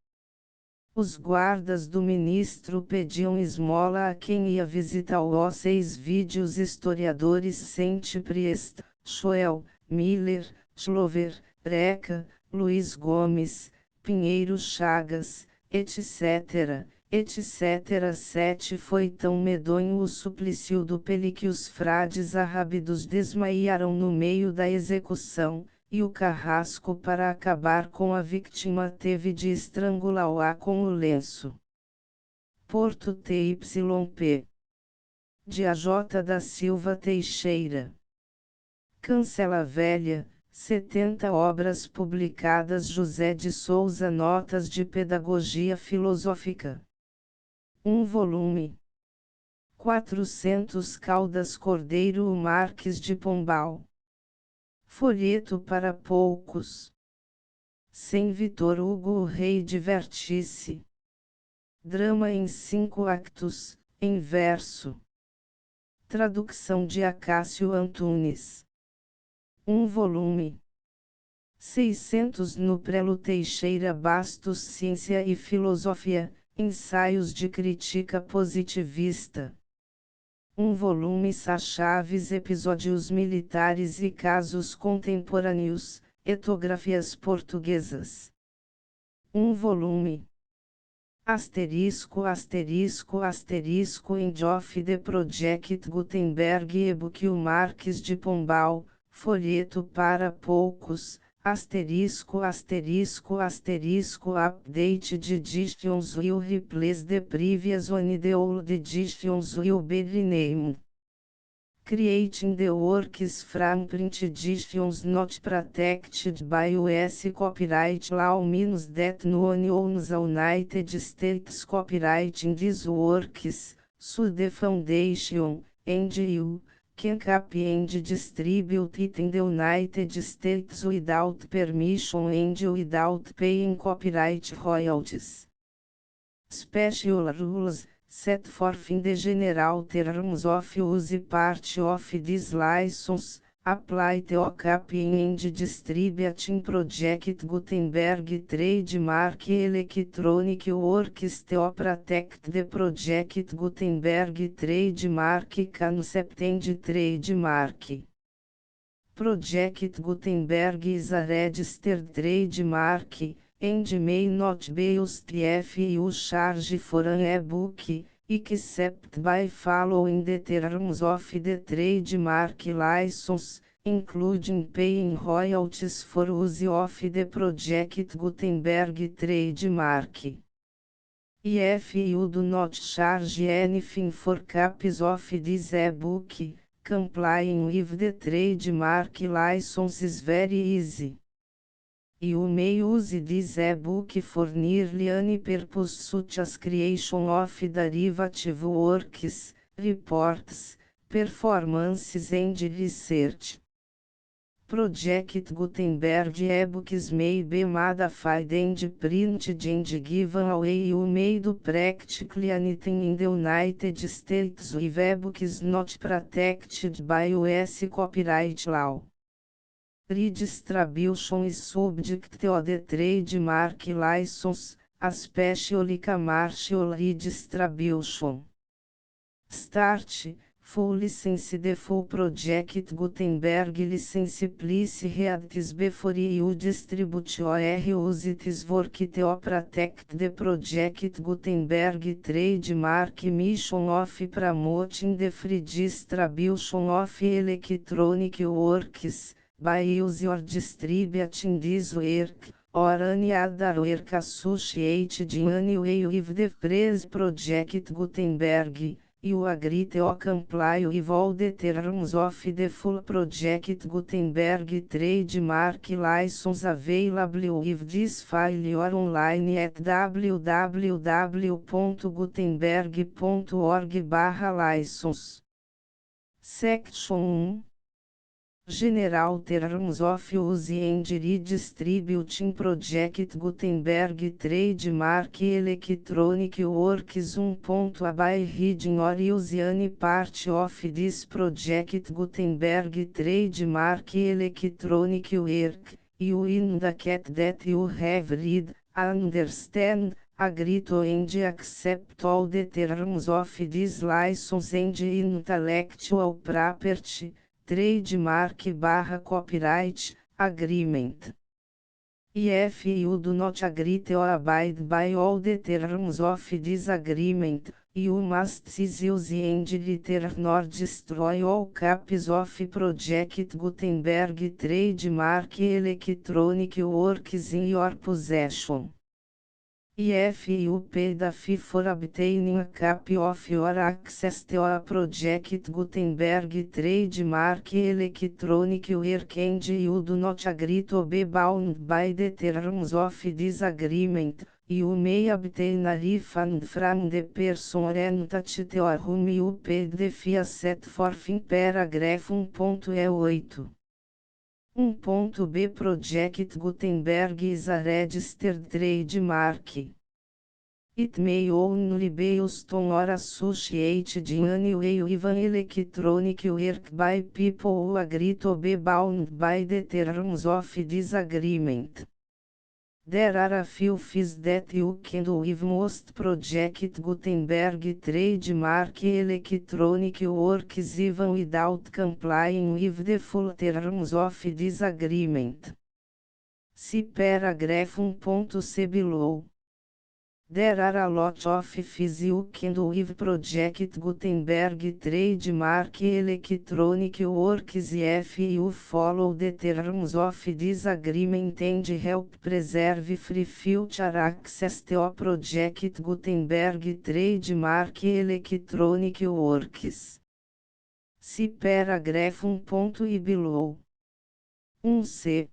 Os guardas do ministro pediam esmola a quem ia visitar. 6 vídeos historiadores Saint-Priest, Schoel, Miller, Schlover, Reca, Luiz Gomes, Pinheiro Chagas, etc., etc. 7 Foi tão medonho o suplício do Peli que os frades arrábidos desmaiaram no meio da execução, e o carrasco para acabar com a vítima teve de estrangulá-la com o lenço. Porto TYP. De A.J. da Silva Teixeira. Cancela Velha, 70 obras publicadas. José de Souza, Notas de Pedagogia Filosófica. 1 volume. 400 Caldas Cordeiro. O Marques de Pombal. Folheto para poucos. Sem Vitor Hugo, o Rei divertisse. Drama em 5 actos, em verso. Tradução de Acácio Antunes. 1 volume. 600 no Prelo Teixeira Bastos. Ciência e Filosofia, Ensaios de Crítica Positivista. 1 volume. Sá Chaves. Episódios militares e casos contemporâneos, Etografias portuguesas. 1 volume. Asterisco, asterisco, asterisco. End of the Project Gutenberg e-book. O Marques de Pombal, folheto para poucos, asterisco, asterisco, asterisco. Update de editions will replace the previous one. The old editions will be renamed. Creating the works from print editions not protected by US copyright law means that no one owns a United States copyright in these works, so the foundation, and you, can copy and distribute it in the United States without permission and without paying copyright royalties. Special rules, set forth in the general terms of use part of this license, apply to copying and distributing Project Gutenberg trademark electronic works to protect the Project Gutenberg trademark concept and trademark. Project Gutenberg is a registered trademark, and may not be used if you charge for an e-book, except by following the terms of the trademark license, including paying royalties for use of the Project Gutenberg trademark. If you do not charge anything for copies of this e-book, complying with the trademark license is very easy. You may use this e-book for nearly any purpose such as creation of derivative works, reports, performances and research. Project Gutenberg e-books may be modified and printed and given away. You may do practically anything in the United States with e-books not protected by US copyright law. Redistribution is subject to the trademark license, especially commercial redistribution. Start. Full license. The full Project Gutenberg license please read this before you distribute or use this work to protect the Project Gutenberg trademark mission of promoting the free distribution of electronic works, by use or distributing this work, or any other work associated in any way with the phrase Project Gutenberg. You agree to comply with all the terms of the full Project Gutenberg trademark license available with this file or online at www.gutenberg.org/license. Section 1. General Terms of Use and Redistributing Project Gutenberg Trademark Electronic Works 1. By reading or use any part of this Project Gutenberg Trademark Electronic Work, you indicate that you have read, understand, agree to and accept all the terms of this license and intellectual property, trademark/copyright, agreement. If you do not agree to abide by all the terms of this agreement, you must cease use and return or destroy all copies of Project Gutenberg trademark electronic works in your possession. If you pay the fee for obtaining a copy of your access to a Project Gutenberg trademark electronic work and you do not agree to be bound by the terms of this agreement, you may obtain a refund from the person or entity to whom you paid the fee set forth in paragraph 1.8. 1.b Project Gutenberg is a registered trademark. It may only be used on or associated in any way with an electronic work by people who agree to be bound by the terms of this agreement. There are a few fees that you can do with most Project Gutenberg trademark electronic works even without complying with the full terms of this agreement. See paragraph 1.c below. There are a lot of fees you can do with Project Gutenberg trademark electronic works if you follow the terms of this agreement and help preserve free future access to Project Gutenberg trademark electronic works. See paragraph 1.i below. 1c.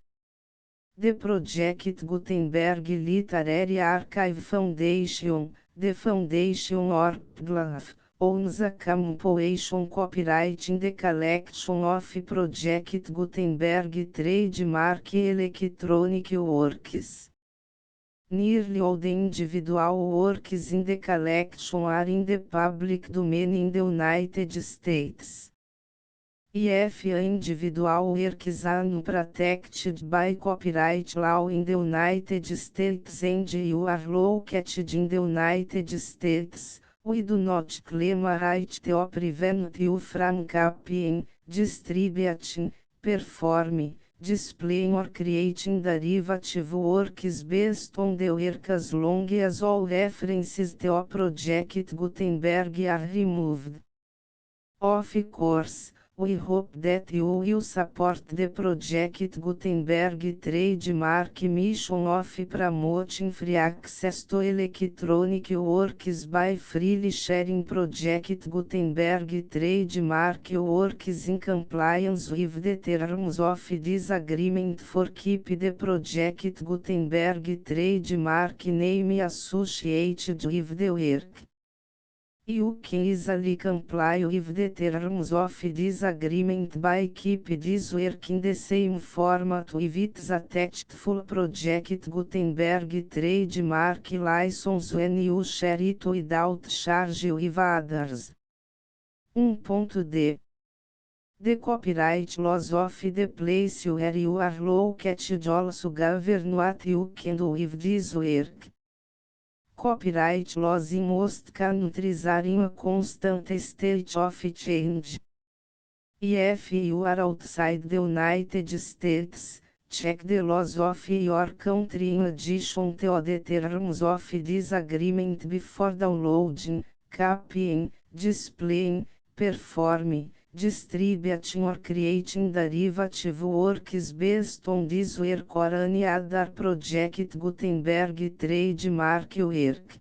The Project Gutenberg Literary Archive Foundation, the Foundation or PGLAF, owns a compilation copyright in the collection of Project Gutenberg trademark electronic works. Nearly all the individual works in the collection are in the public domain in the United States. If individual works are protected by copyright law in the United States and you are located in the United States, we do not claim a right to prevent you from copying, distributing, perform, displaying or creating derivative works based on the work as long as all references to Project Gutenberg are removed. Of course, we hope that you will support the Project Gutenberg trademark mission of promoting free access to electronic works by freely sharing Project Gutenberg trademark works in compliance with the terms of this agreement for keep the Project Gutenberg trademark name associated with the work. You can easily comply with the terms of this agreement by keep this work in the same format with its attached full Project Gutenberg trademark license when you share it without charge with others. 1.d. The copyright laws of the place where you are located also govern what you can do with this work. Copyright laws in most countries are in a constant state of change. If you are outside the United States, check the laws of your country in addition to the terms of this agreement before downloading, copying, displaying, performing, distributing or creating derivative works based on this work or any other Project Gutenberg trademark work.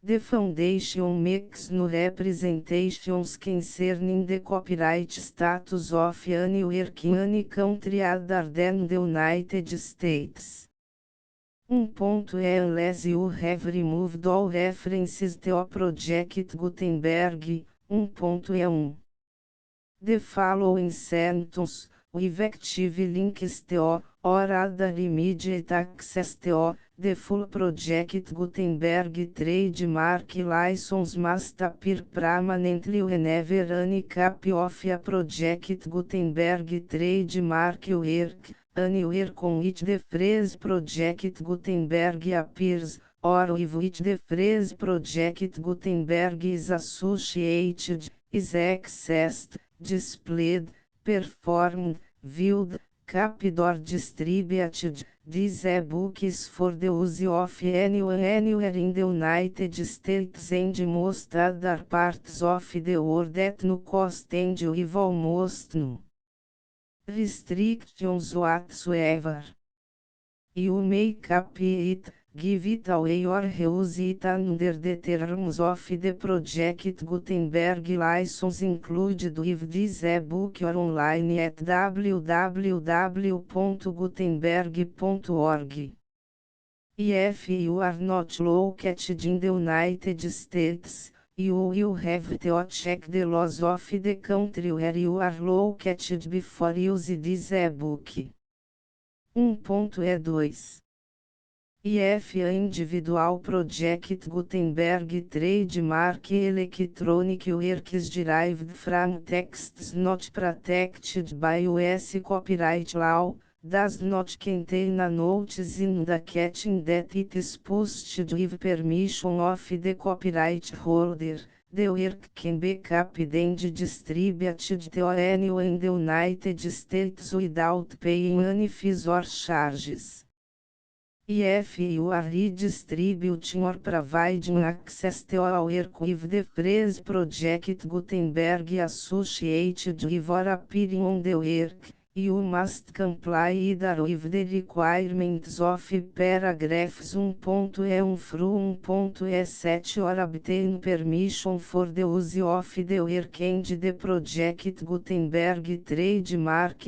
The Foundation makes no representations concerning the copyright status of any work in any country other than the United States. 1.e Unless you have removed all references to Project Gutenberg, 1.e1. The following sentence, with active links to, or other immediate access to, the full Project Gutenberg trademark license must appear permanently whenever any copy of a Project Gutenberg trademark work, anywhere on which the phrase Project Gutenberg appears, or with which the phrase Project Gutenberg is associated, is accessed, displayed, performed, viewed, copied or distributed. This e-book is for the use of anyone anywhere in the United States and most other parts of the world at no cost and with almost no restrictions whatsoever. You may copy it, give it away or reuse it under the terms of the Project Gutenberg license included with this e-book or online at www.gutenberg.org. If you are not located in the United States, you will have to check the laws of the country where you are located before use this e-book. 1.e2. If a individual Project Gutenberg trademark electronic works derived from texts not protected by US copyright law, does not contain a notice indicating that it is posted with permission of the copyright holder, the work can be copied and distributed to anyone in the United States without paying any fees or charges. If you are redistributing or providing access to a work with the phrase Project Gutenberg associated with or appearing on the work, you must comply either with the requirements of paragraphs 1.e1 through 1.e7 or obtain permission for the use of the work and the Project Gutenberg trademark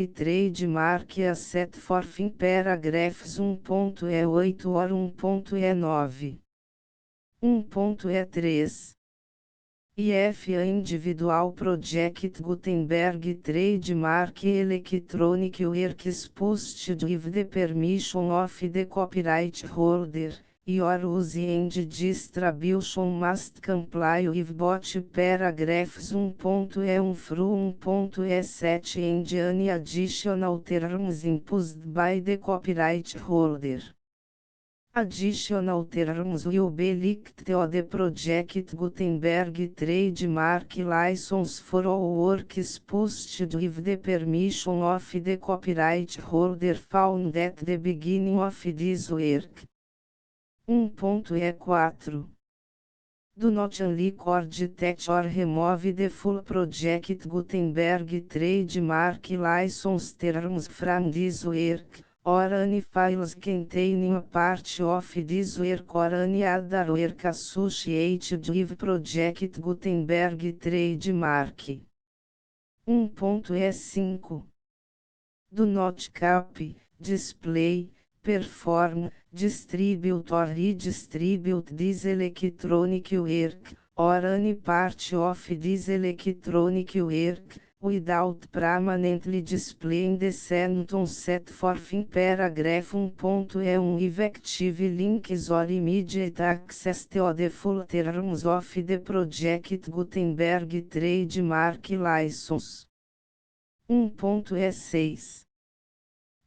as set forth in paragraphs 1.e8 or 1.e9. 1.e3. If a individual Project Gutenberg trademark electronic works posted with the permission of the copyright holder, your use and distribution must comply with both paragraphs 1.e1 through 1.e7 and any additional terms imposed by the copyright holder. Additional terms will be linked to the Project Gutenberg trademark license for all works posted with the permission of the copyright holder found at the beginning of this work. 1.E4 Do not unrecord that or remove the full Project Gutenberg trademark license terms from this work, or any files containing a part of this work or any other work associated with Project Gutenberg trademark. 1.E5 Do not copy, display, perform, distribute or redistribute this electronic work, or any part of this electronic work, without permanently displaying the sentence set forth in paragraph 1.E1 effective links or immediate access to the full terms of the Project Gutenberg trademark license. 1.E6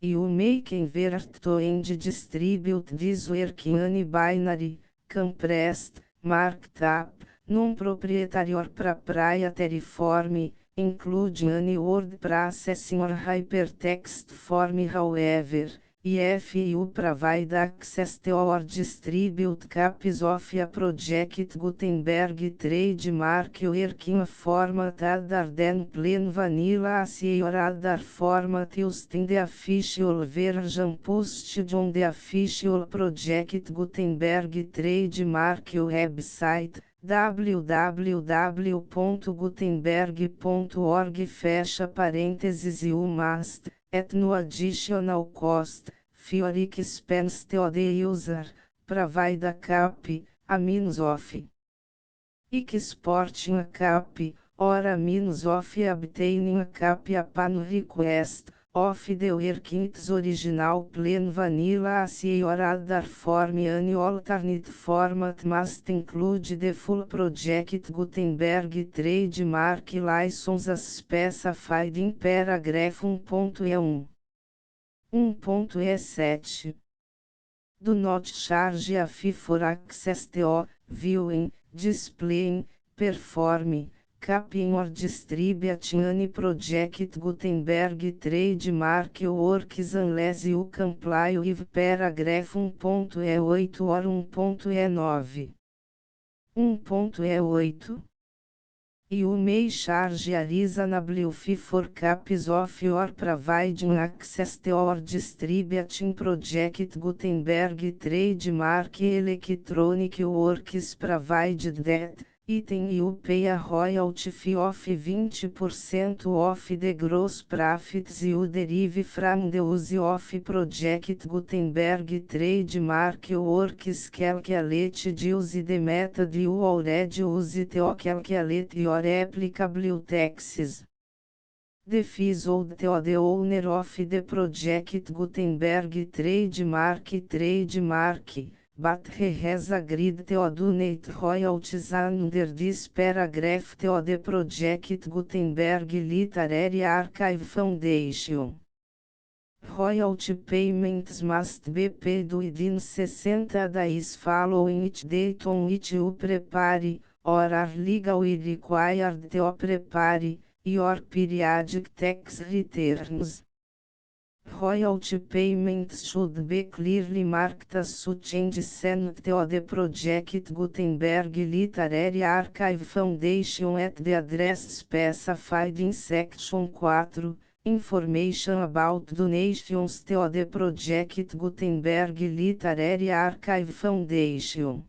You may convert to and distribute this work in any binary, compressed, marked up, non-proprietary or proprietary form, including any word processing or hypertext form. However, if you provide access to or distribute copies of a Project Gutenberg trademark work in a format other than plain vanilla ASCII or other format used in the official version posted on the official Project Gutenberg trademark website, www.gutenberg.org fecha parênteses you must, at no additional cost, for expense to the user, provide a copy, a means of exporting a copy, or a means of obtaining a copy upon request, of the work in its original plain vanilla ASCII or other form. Any alternate format must include the full Project Gutenberg trademark license as specified in paragraph 1.E1. 1.E7 Do not charge a fee for access to, viewing, displaying, performing, copying or distributing any Project Gutenberg trademark works unless you comply with paragraph 1.E8 or 1.E9. 1.E8 You may charge a reasonable fee for copies of your providing access to or distributing Project Gutenberg trademark electronic works provided that, item you pay a royalty fee of 20% of the gross profits you derive from the use of Project Gutenberg trademark works calculated use the method you already use to calculate your applicable taxes. The fees owed to the owner of the Project Gutenberg trademark, but he has agreed to donate royalties under this paragraph to the Project Gutenberg Literary Archive Foundation. Royalty payments must be paid within 60 days following each date on which you prepare, or are legally required to prepare, your periodic tax returns. Royalty payments should be clearly marked as such and sent to the Project Gutenberg Literary Archive Foundation at the address specified in Section 4, Information about donations to the Project Gutenberg Literary Archive Foundation.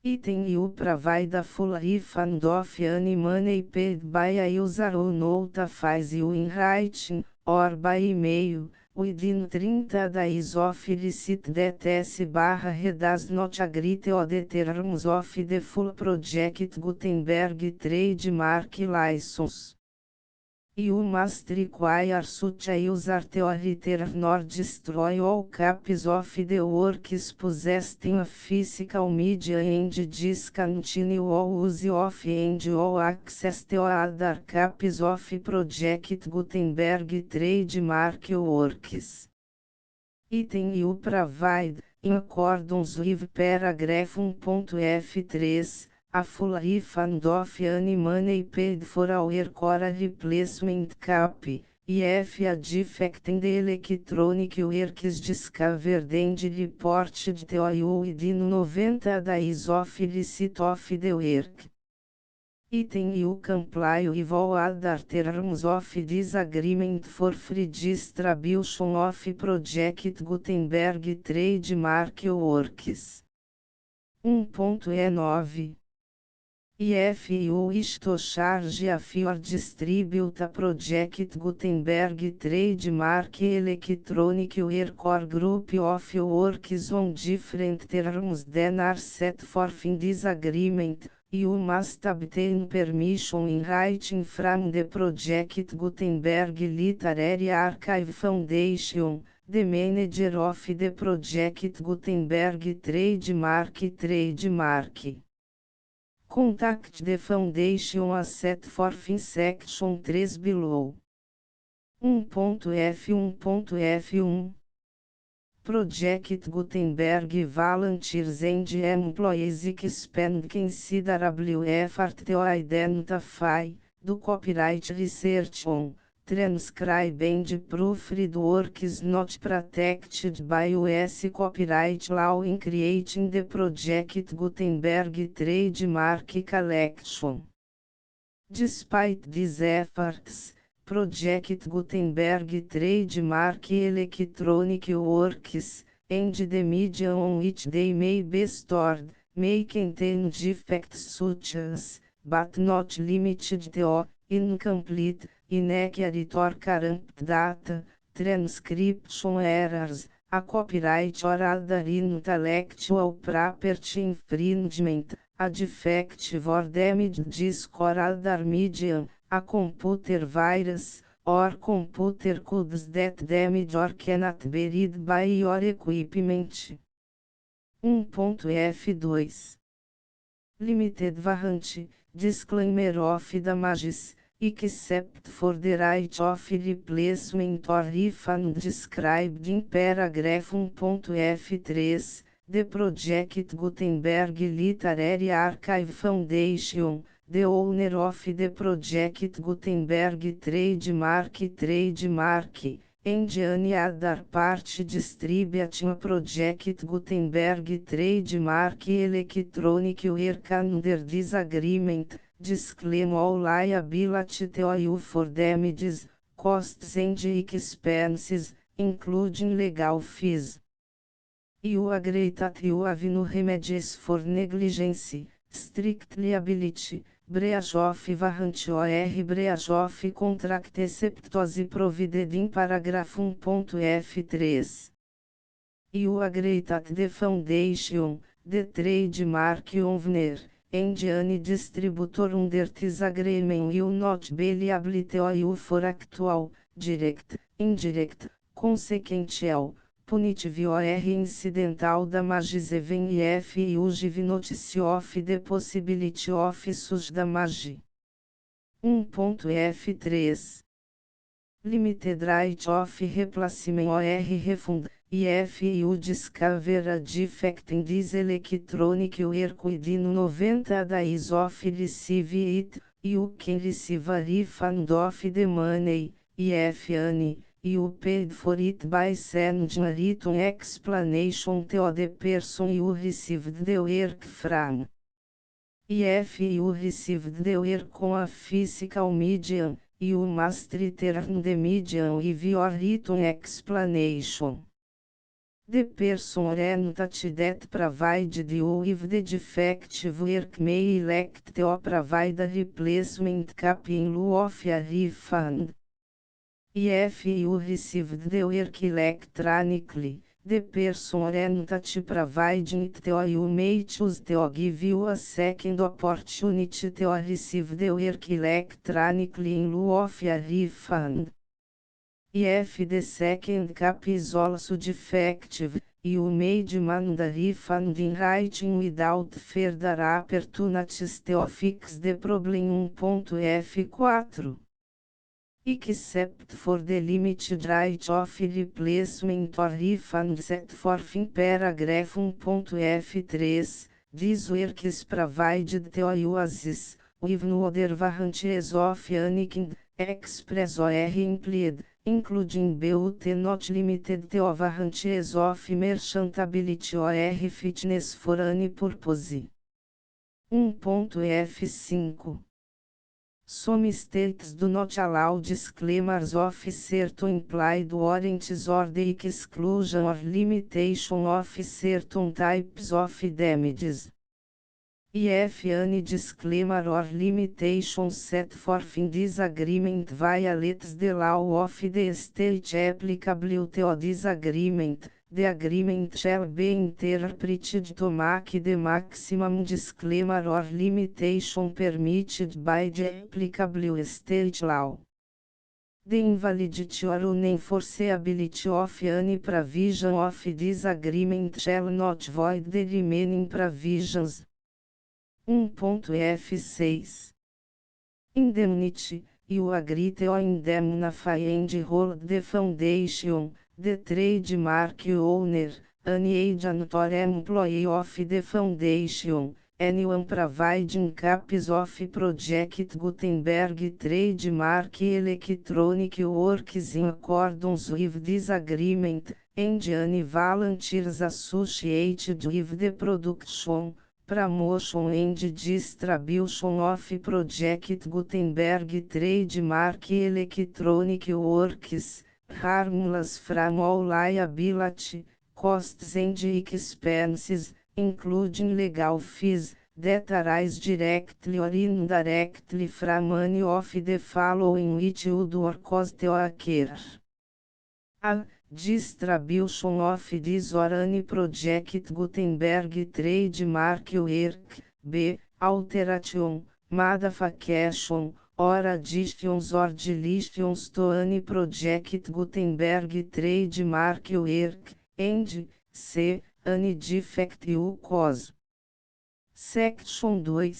Item you provide a full refund of any money paid by a user who notifies you in writing, or by email, within 30 days of receipt that S/he does not agree to the terms of the full Project Gutenberg trademark license. You must require such a user to return or destroy all copies of the works possessed in a physical media and discontinue all use of and all access to other copies of Project Gutenberg trademark works. Item you provide, in accordance with paragraph 1.f3, a full refund of any money paid for our core replacement cap, if a defect in the electronic works discovered and reported to you within 90 days of receipt of the work. Item you comply with all other terms of this agreement for free distribution of Project Gutenberg Trademark Works. 1.E9 If you wish to charge a or distribute a Project Gutenberg Trademark Electronic Work or group of works on different terms than are set forth in this agreement, you must obtain permission in writing from the Project Gutenberg Literary Archive Foundation, the manager of the Project Gutenberg Trademark. Contact the foundation as set forth in section 3 below. 1.f1.f1 Project Gutenberg volunteers and employees expend considerable effort to identify, do copyright research on, transcribe and proofread works not protected by US copyright law in creating the Project Gutenberg Trademark Collection. Despite these efforts, Project Gutenberg Trademark Electronic Works, and the media on which they may be stored, may contain defects such as, but not limited to, incomplete, inaccurate or corrupt data, transcription errors, a copyright or other intellectual property infringement, a defective or damaged disk or other medium, a computer virus, or computer codes that damage or cannot be read by your equipment. 1.f2 Limited warranty, disclaimer of damages, except for the right of replacement or refund described in paragraph 1.f3, the Project Gutenberg Literary Archive Foundation, the owner of the Project Gutenberg Trademark, and any other party distributing a Project Gutenberg Trademark Electronic Work under this agreement, disclaim all liability to you for damages, costs and expenses, including legal fees. You agree that you have no remedies for negligence, strict liability, breach of warranty or breach of contract except as provided in paragraph 1.f3. You agree that the foundation, the trademark owner, and any distributor under this agreement will not be liable to you for actual, direct, indirect, consequential, punitive or incidental damages even if you give notice of the possibility of such damage. 1.f3 Limited right of replacement or refund, if you discover a defect in this electronic work within 90 days of receive it, you can receive a refund of the money, if any, you paid for it by sending a written explanation to the person you received the work from. If you received the work on a physical medium, you must return the medium with your written explanation. The person or entity that provided you with the defective work may elect to provide a replacement cap in lieu of a refund. If you received the work electronically, the person or entity providing it to you may choose to give you a second opportunity to receive the work electronically in lieu of a refund. If the second cap is also defective, you may demand a refund in writing without further opportunities to fix the problem. 1.f4 except for the limited right of replacement or refund set forth in paragraph 1.f3, these works provided to Oasis, with no other warranties of any kind, express or implied, including but not limited to warranties of merchantability or fitness for any purpose. 1.f5 Some states do not allow disclaimers of certain implied warranties or the exclusion or limitation of certain types of damages. If any disclaimer or limitation set forth in this agreement violates the law of the state applicable to this agreement, the agreement shall be interpreted to make the maximum disclaimer or limitation permitted by the applicable state law. The invalidity or unenforceability of any provision of this agreement shall not void the remaining provisions. 1.f6 Indemnity, you agree to indemnify and hold the foundation, the trademark owner, any agent or employee of the foundation, anyone providing copies of Project Gutenberg trademark electronic works in accordance with this agreement, and any volunteers associated with the production, promotion and distribution of Project Gutenberg trademark electronic works, harmless from all liability, costs and expenses, including legal fees, that arise directly or indirectly from any of the following which would or cause to occur. A. Distribution of this or any Project Gutenberg trademark work. B. Alteration, modification, or additions or deletions to any Project Gutenberg trademark work, and C. Any defect you cause. Section 2.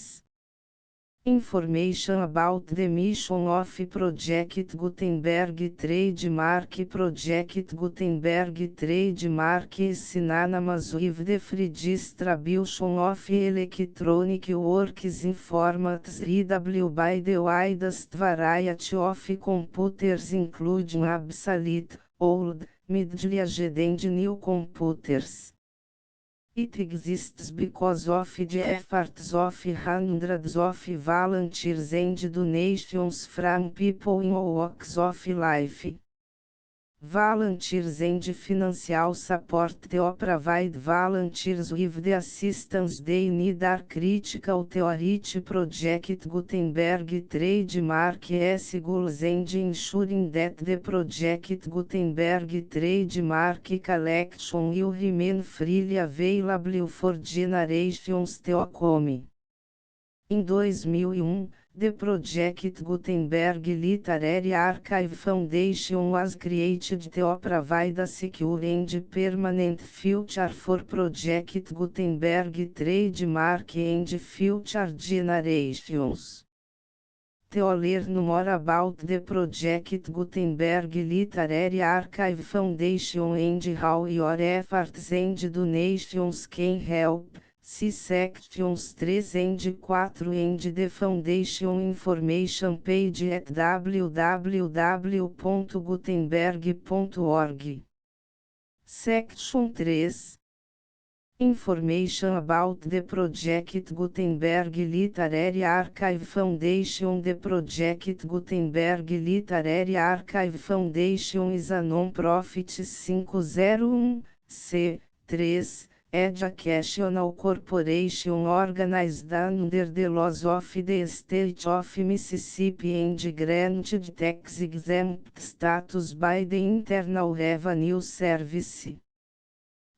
Information about the mission of Project Gutenberg trademark. Project Gutenberg trademark is synonymous with the free distribution of electronic works in formats readable by the widest variety of computers, including obsolete, old, middle-aged and new computers. It exists because of the efforts of hundreds of volunteers and donations from people in all walks of life. Volunteers and financial support to provide volunteers with the assistance they need are critical to reach Project Gutenberg trademark goals and ensuring that the Project Gutenberg trademark collection will remain freely available for generations to come. Em 2001, the Project Gutenberg Literary Archive Foundation was created to provide a secure and permanent future for Project Gutenberg trademark and future generations. To learn more about the Project Gutenberg Literary Archive Foundation and how your efforts and donations can help, see sections 3 and 4 and the Foundation information page at www.gutenberg.org. Section 3. Information about the Project Gutenberg Literary Archive Foundation. The Project Gutenberg Literary Archive Foundation is a non-profit 501(c)(3) educational corporation organized under the laws of the State of Mississippi and granted tax-exempt status by the Internal Revenue Service.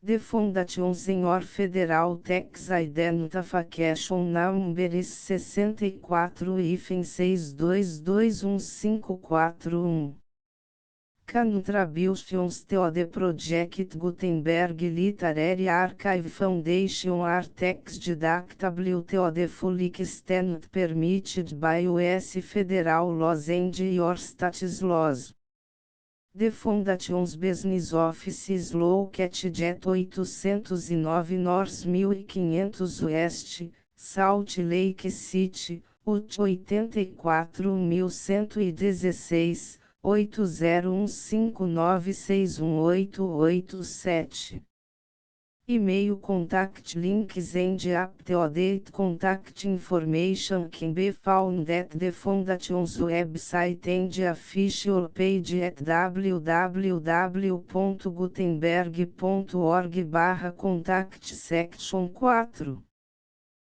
The Foundation Senior Federal Tax Identification Number is 64-62215441. Contributions to the Project Gutenberg Literary Archive Foundation are texts deductible to the full extent permitted by US federal laws and your state's laws. The Foundation's business office is located at 809 North 1500 West, Salt Lake City, Utah 84116, 8015961887. E-mail contact links and up-to-date contact information can be found at the Foundation's website and official page at www.gutenberg.org/contact section 4.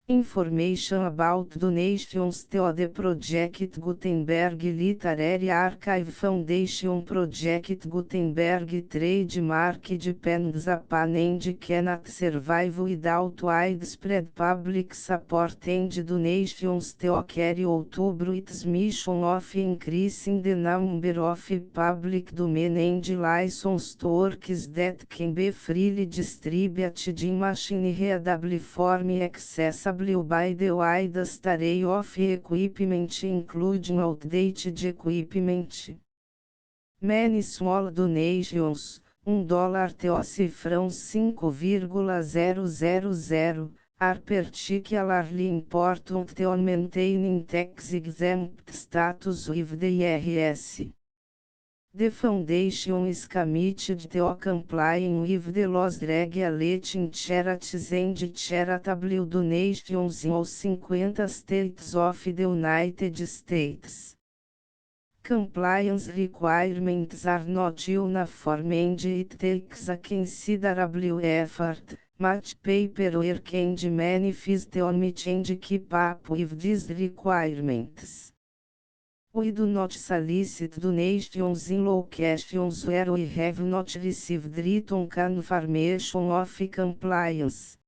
Information about donations to the Project Gutenberg Literary Archive Foundation. Project Gutenberg trademark depends upon and cannot survive without widespread public support and donations to carry out its mission of increasing the number of public domain and licensed works that can be freely distributed in machine-readable form accessible by the widest array of equipment including outdated equipment. Many small donations, $1 to cifrão 5,000, are particularly important to maintaining tax-exempt status with the IRS. The Foundation is committed to complying with the laws regulating charities and charitable donations in all 50 states of the United States. Compliance requirements are not uniform and it takes a considerable effort, much paperwork and many fees to meet and keep up with these requirements. We do not solicit donations in locations where we have not received written confirmation of compliance.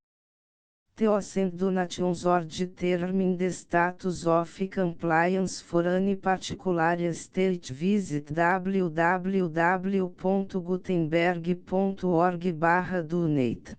To send donations or determine the status of compliance for any particular state, visit www.gutenberg.org/donate.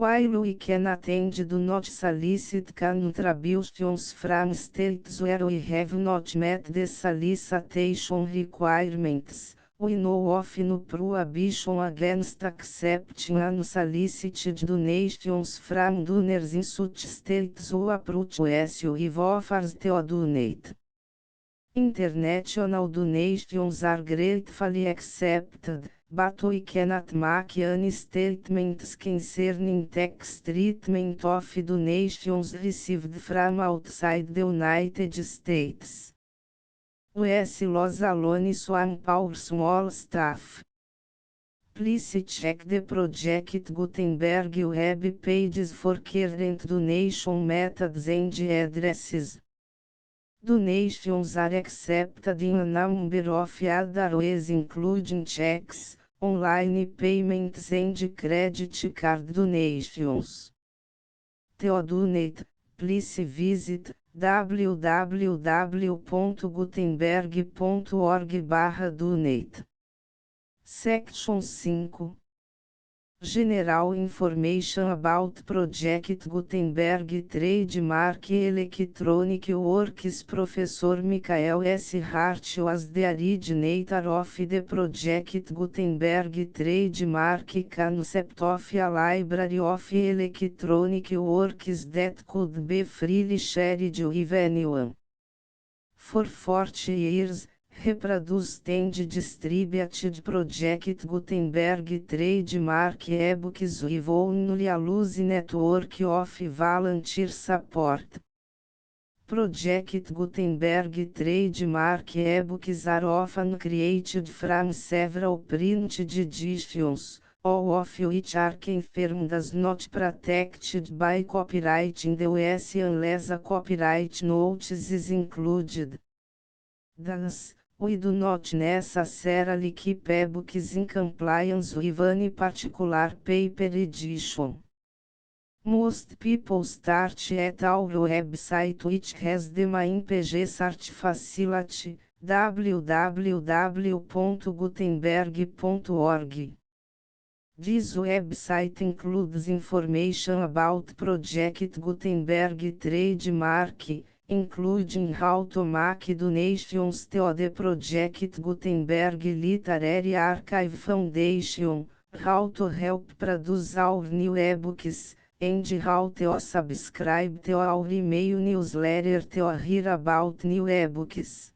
While we cannot and do not solicit contributions from states where we have not met the solicitation requirements, we know of no prohibition against accepting unsolicited donations from donors in such states who approach us with offers to donate. International donations are gratefully accepted, but we cannot make any statements concerning tax treatment of donations received from outside the United States. US laws alone swamp our small staff. Please check the Project Gutenberg web pages for current donation methods and addresses. Donations are accepted in a number of other ways including checks, online payments and credit card donations. To donate, please visit www.gutenberg.org/donate. Section 5. General Information about Project Gutenberg Trademark Electronic Works. Professor Michael S. Hart was the originator of the Project Gutenberg trademark concept of a library of electronic works that could be freely shared with anyone. For 40 years, reproduced and distributed Project Gutenberg trademark ebooks with only a loose network of volunteer support. Project Gutenberg trademark ebooks are often created from several printed editions, all of which are confirmed as not protected by copyright in the US unless a copyright notice is included. Thus, we do not necessarily keep ebooks in compliance with any particular paper edition. Most people start at our website, which has the main page search facility, www.gutenberg.org. This website includes information about Project Gutenberg trademark, including how to make donations to the Project Gutenberg Literary Archive Foundation, how to help produce our new ebooks, and how to subscribe to our email newsletter to hear about new ebooks.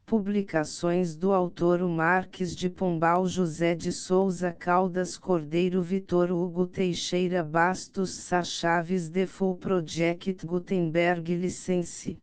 Publicações do autor Marques de Pombal, José de Souza Caldas Cordeiro, Vitor Hugo Teixeira Bastos, Sá Chaves, The Full Project Gutenberg License.